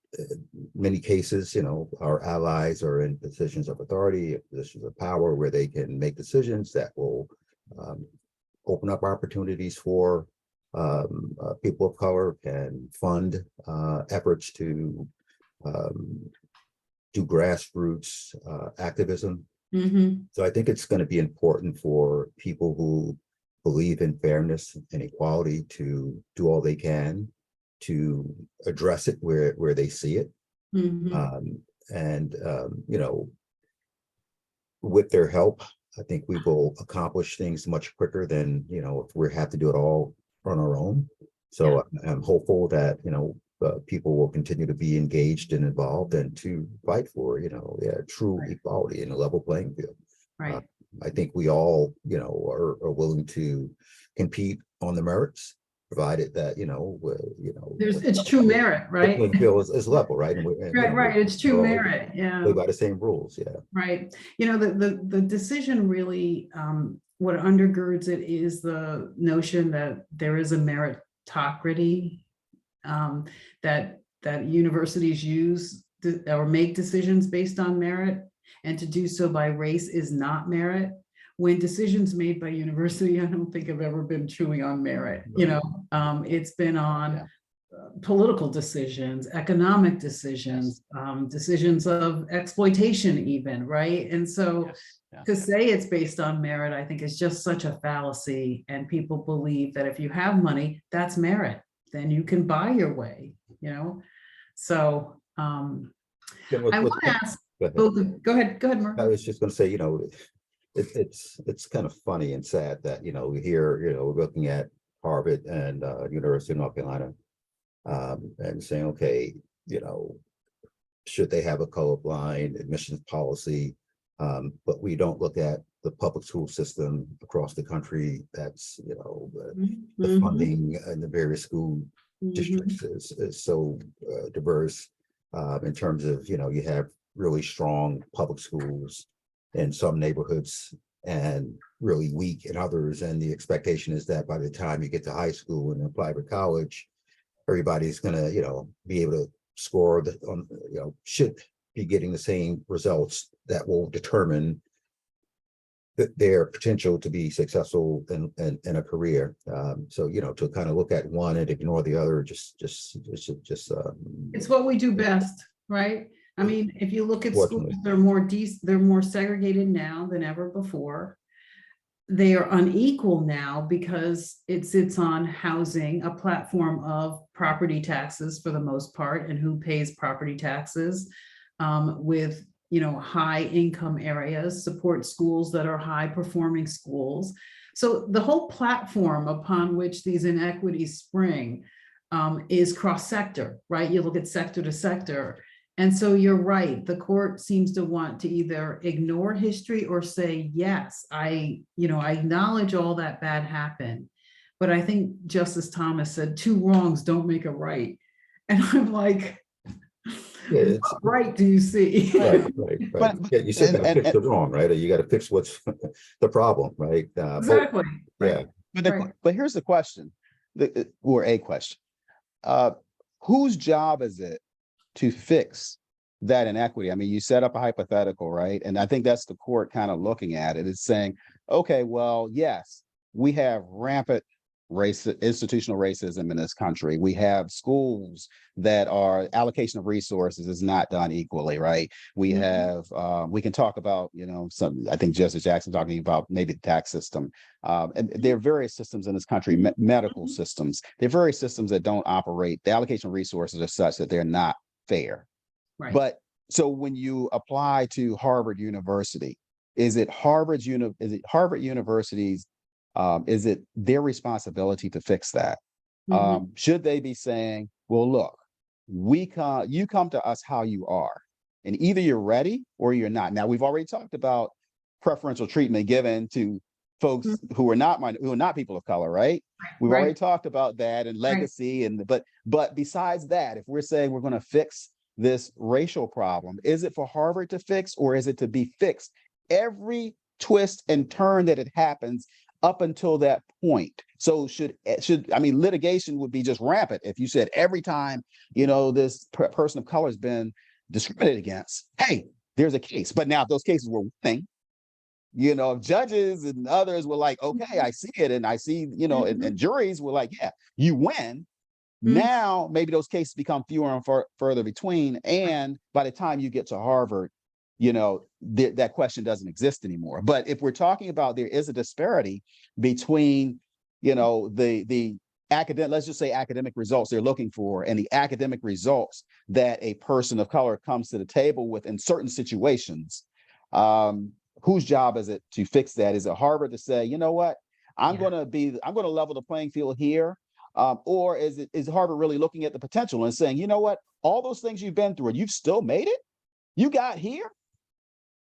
many cases, our allies are in positions of authority, positions of power, where they can make decisions that will open up opportunities for people of color, and fund efforts to do grassroots activism. So I think it's going to be important for people who believe in fairness and equality to do all they can to address it where they see it. With their help, I think we will accomplish things much quicker than, if we have to do it all on our own. So I'm hopeful that, people will continue to be engaged and involved, and to fight for, true equality and a level playing field. Right. I think we all, are willing to compete on the merits, provided that, It's true merit, right? The field is level, right? And Right. It's true merit. Yeah. Play by the same rules. Yeah. Right. The decision really, what undergirds it is the notion that there is a meritocracy, that universities use or make decisions based on merit, and to do so by race is not merit. When decisions made by university, I don't think have ever been truly on merit. It's been on political decisions, economic decisions, decisions of exploitation even, right? And so to say it's based on merit, I think is just such a fallacy. And people believe that if you have money, that's merit, then you can buy your way, So I want to ask both. Go ahead, Mark. I was just going to say, it's kind of funny and sad that, we hear, we're looking at Harvard and University of North Carolina, and saying, okay, should they have a colorblind admissions policy? But we don't look at the public school system across the country. That's, the funding in the various school districts is so diverse, in terms of, you have really strong public schools in some neighborhoods and really weak in others. And the expectation is that by the time you get to high school and apply for college, everybody's going to, be able to score should be getting the same results that will determine their potential to be successful in a career. So, to kind of look at one and ignore the other, it's what we do best, right? I mean, if you look at schools, they're more segregated now than ever before. they are unequal now because it sits on housing, a platform of property taxes for the most part, and who pays property taxes, with, high income areas, support schools that are high performing schools. So the whole platform upon which these inequities spring, is cross sector, right? You look at sector to sector. And so you're right, the court seems to want to either ignore history or say, yes, I acknowledge all that bad happened. But I think Justice Thomas said, two wrongs don't make a right. And I'm like, Yeah, what right do you see? right. But Yeah, you still gotta fix and the wrong, right? Or you gotta fix what's the problem, right? Exactly. Yeah, Right. but here's the question, or a question. Uh, whose job is it to fix that inequity? I mean, you set up a hypothetical, right? And I think that's the court kind of looking at it. It's saying, okay, well, yes, we have rampant institutional racism in this country. We have schools that are allocation of resources is not done equally, right? We have we can talk about, some, I think Justice Jackson talking about maybe the tax system. And there are various systems in this country, medical systems. There are various systems that don't operate. The allocation of resources are such that they're not fair. Right. But so when you apply to Harvard University, is it Harvard University's is it their responsibility to fix that? Should they be saying, well, look, you come to us how you are, and either you're ready or you're not. Now, we've already talked about preferential treatment given to folks who are not people of color, right? We've already talked about that and legacy, but besides that, if we're saying we're going to fix this racial problem, is it for Harvard to fix, or is it to be fixed every twist and turn that it happens up until that point? So litigation would be just rampant if you said every time, this person of color has been discriminated against, hey, there's a case. But now if those cases were winning, if judges and others were like, okay, I see it, and I see, and juries were like, yeah, you win. Now maybe those cases become fewer and further between, and by the time you get to Harvard, that question doesn't exist anymore. But if we're talking about there is a disparity between, the academic, let's just say academic results they're looking for, and the academic results that a person of color comes to the table with in certain situations, whose job is it to fix that? Is it Harvard to say, you know what, I'm going to level the playing field here? Or is Harvard really looking at the potential and saying, you know what, all those things you've been through and you've still made it? You got here?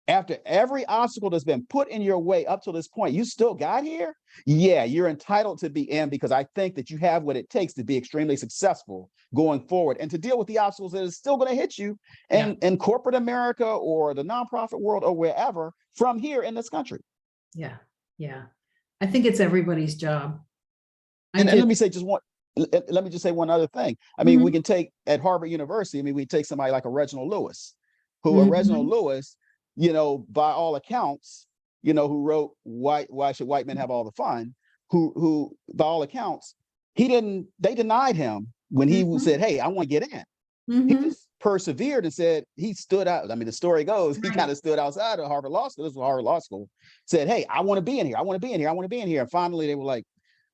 After every obstacle that's been put in your way up to this point, you still got here? Yeah, you're entitled to be in, because I think that you have what it takes to be extremely successful going forward and to deal with the obstacles that is still going to hit you in corporate America or the nonprofit world or wherever from here in this country. Yeah. I think it's everybody's job. And let me just say one other thing. I mean, we can take at Harvard University, we take somebody like a Reginald Lewis, Reginald Lewis, by all accounts, who wrote Why Should White Men Have All the Fun, who by all accounts, they denied him when he said, hey, I want to get in. He just persevered and said, he stood out. I mean, the story goes, he kind of stood outside of Harvard Law School. This was Harvard Law School, said, hey, I want to be in here. I want to be in here. I want to be in here. And finally they were like,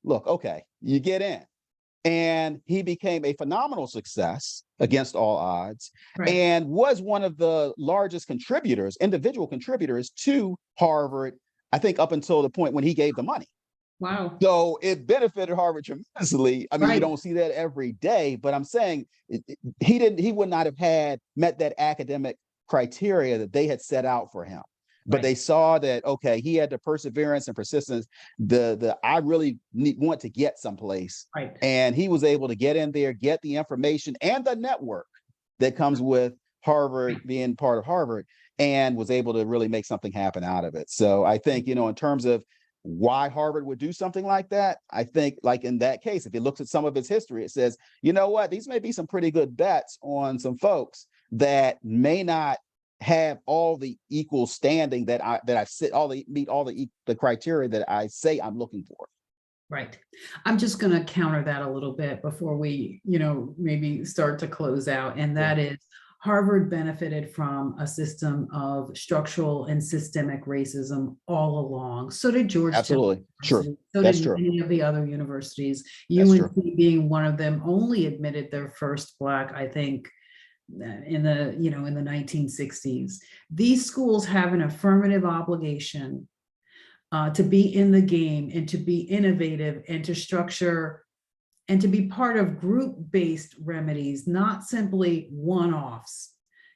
look, okay, you get in. And he became a phenomenal success against all odds, and was one of the largest individual contributors to Harvard, I think up until the point when he gave the money. Wow. So it benefited Harvard tremendously. I mean, you don't see that every day, but I'm saying he would not have met that academic criteria that they had set out for him. But they saw that, okay, he had the perseverance and persistence, I really want to get someplace. And he was able to get in there, get the information and the network that comes with Harvard, being part of Harvard, and was able to really make something happen out of it. So I think, in terms of why Harvard would do something like that, I think, like in that case, if it looks at some of its history, it says, you know what, these may be some pretty good bets on some folks that may not have all the equal standing that I meet all the criteria that I say I'm looking for. Right. I'm just going to counter that a little bit before we, maybe start to close out. And that is, Harvard benefited from a system of structural and systemic racism all along. So did Georgetown Absolutely. Sure. University. So That's did true. many of the other universities. That's true. UNC being one of them only admitted their first Black, I think, in the, in the 1960s. These schools have an affirmative obligation to be in the game and to be innovative and to structure and to be part of group-based remedies, not simply one-offs.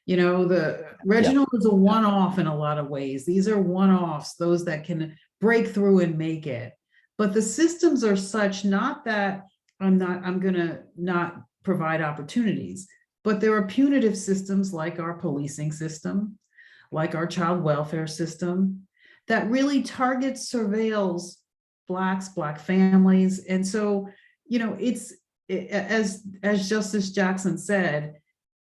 The Reginald is a one-off in a lot of ways. These are one-offs, those that can break through and make it. But the systems are such, not that I'm gonna not provide opportunities, but there are punitive systems like our policing system, like our child welfare system, that really targets, surveils Blacks, Black families. And so, as Justice Jackson said,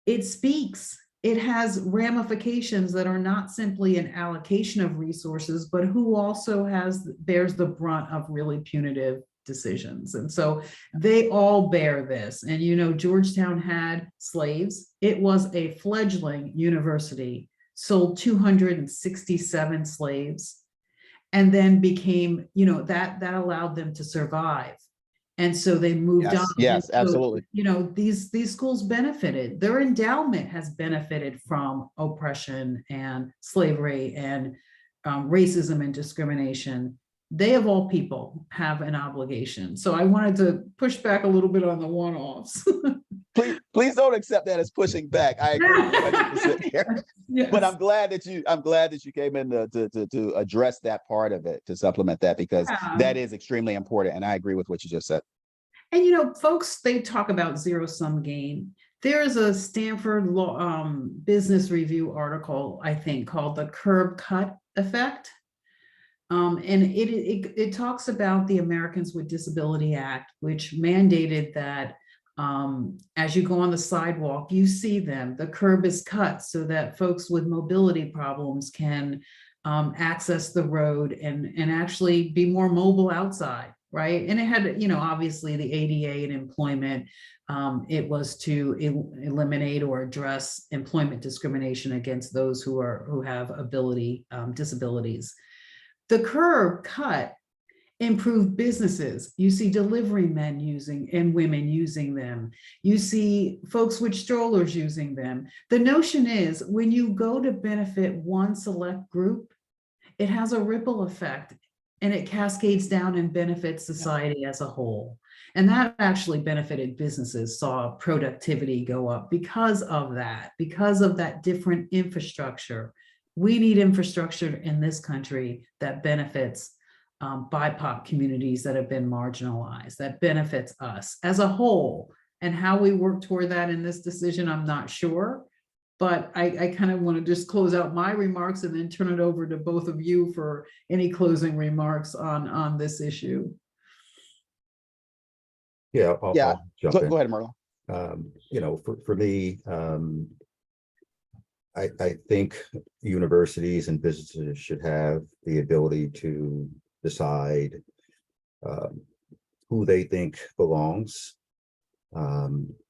it speaks. It has ramifications that are not simply an allocation of resources, but who also bears the brunt of really punitive decisions. And so they all bear this. And Georgetown had slaves. It was a fledgling university, sold 267 slaves, and then became, that allowed them to survive. And so they moved on. Yes, so, absolutely. These schools benefited. Their endowment has benefited from oppression and slavery and racism and discrimination. They, of all people, have an obligation. So I wanted to push back a little bit on the one-offs. Please don't accept that as pushing back. I agree 100% here. Yes. But I'm glad that you came in to address that part of it, to supplement that, because that is extremely important. And I agree with what you just said. And folks, they talk about zero-sum game. There is a Stanford Law Business Review article, I think, called "The Curb Cut Effect." And it talks about the Americans with Disability Act, which mandated that as you go on the sidewalk, you see them. The curb is cut so that folks with mobility problems can access the road and actually be more mobile outside, right? And it had, obviously the ADA and employment. It was to eliminate or address employment discrimination against those who have disabilities. The curb cut improved businesses. You see delivery men using and women using them. You see folks with strollers using them. The notion is when you go to benefit one select group, it has a ripple effect and it cascades down and benefits society as a whole. And that actually benefited businesses, saw productivity go up because of that different infrastructure. We need infrastructure in this country that benefits BIPOC communities that have been marginalized, that benefits us as a whole. And how we work toward that in this decision, I'm not sure. But I kind of want to just close out my remarks and then turn it over to both of you for any closing remarks on this issue. Yeah, I'll jump in. Go ahead, Marlon. For me, I think universities and businesses should have the ability to decide who they think belongs.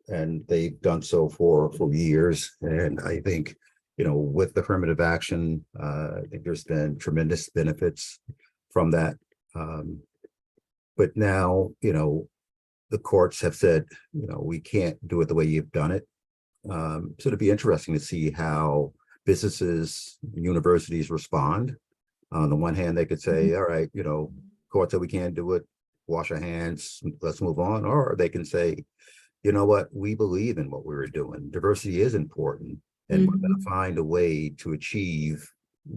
And they've done so for years. And I think, with affirmative action, I think there's been tremendous benefits from that. But now, the courts have said, we can't do it the way you've done it. So it'd be interesting to see how businesses, universities respond. On the one hand, they could say, all right, court said we can't do it, wash our hands, let's move on. Or they can say, you know what, we believe in what we were doing. Diversity is important, and we're going to find a way to achieve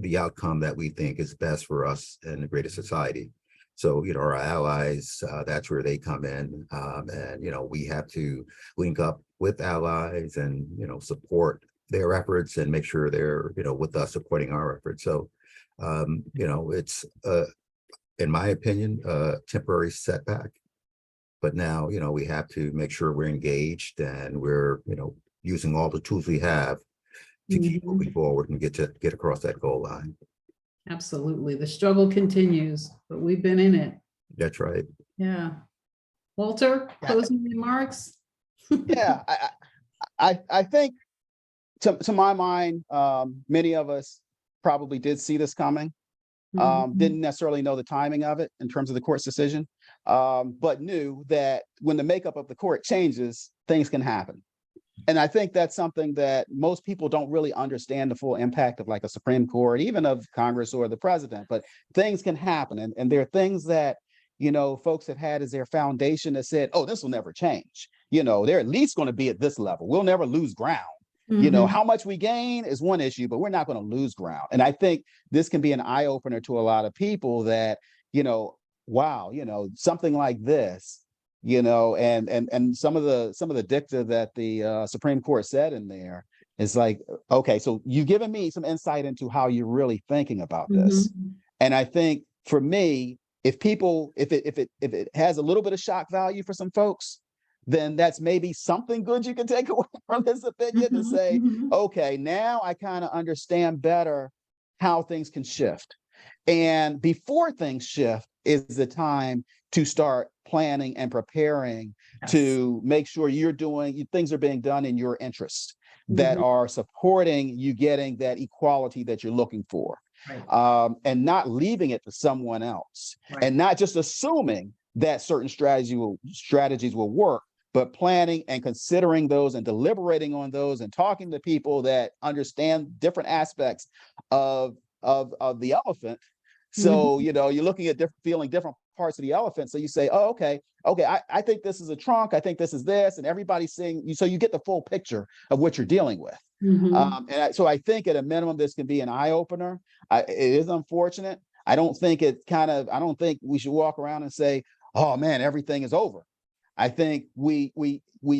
the outcome that we think is best for us and the greater society. So, our allies, that's where they come in. And, we have to link up with allies and, support their efforts and make sure they're, with us supporting our efforts. So, it's, in my opinion, a temporary setback. But now, we have to make sure we're engaged and we're, using all the tools we have to keep moving forward and get across that goal line. Absolutely. The struggle continues, but we've been in it. That's right. Yeah. Walter, closing remarks? Yeah, I think to my mind, many of us probably did see this coming. Mhm. Didn't necessarily know the timing of it in terms of the court's decision, but knew that when the makeup of the court changes, things can happen. And I think that's something that most people don't really understand the full impact of, like a Supreme Court, even of Congress or the president, but things can happen. And there are things that, folks have had as their foundation that said, oh, this will never change. They're at least going to be at this level. We'll never lose ground. Mhm. How much we gain is one issue, but we're not going to lose ground. And I think this can be an eye opener to a lot of people that, wow, something like this, and some of the dicta that the Supreme Court said in there is like, okay, so you've given me some insight into how you're really thinking about this. Mhm. And I think for me, if it has a little bit of shock value for some folks, then that's maybe something good you can take away from this opinion to say, Mhm. okay, now I kind of understand better how things can shift. And before things shift is the time to start planning and preparing Yes. to make sure things are being done in your interest that Mhm. are supporting you getting that equality that you're looking for. Right. And not leaving it to someone else, Right. and not just assuming that certain strategies will work, but planning and considering those and deliberating on those and talking to people that understand different aspects of the elephant. So, Mhm. you're looking at feeling different parts of the elephant. So you say, oh, okay, I think this is a trunk. I think this is this, and everybody's seeing you. So you get the full picture of what you're dealing with. Mhm. So I think at a minimum, this can be an eye opener. It is unfortunate. I don't think we should walk around and say, oh man, everything is over. I think we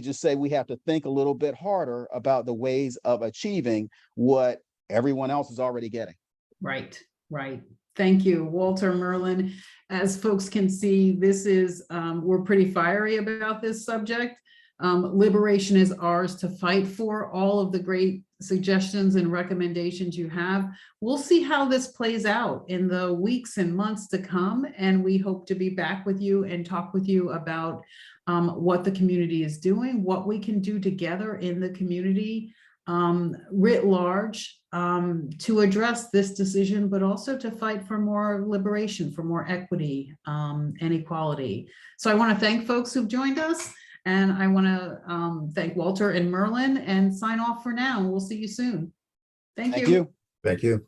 just say we have to think a little bit harder about the ways of achieving what everyone else is already getting. Right. Right. Thank you, Walter, Merlin. As folks can see, we're pretty fiery about this subject. Liberation is ours to fight for. All of the great suggestions and recommendations you have. We'll see how this plays out in the weeks and months to come. And we hope to be back with you and talk with you about what the community is doing, what we can do together in the community writ large to address this decision, but also to fight for more liberation, for more equity and equality. So I want to thank folks who've joined us, and I want to thank Walter and Merlin and sign off for now. We'll see you soon. Thank Thank you. you. Thank you.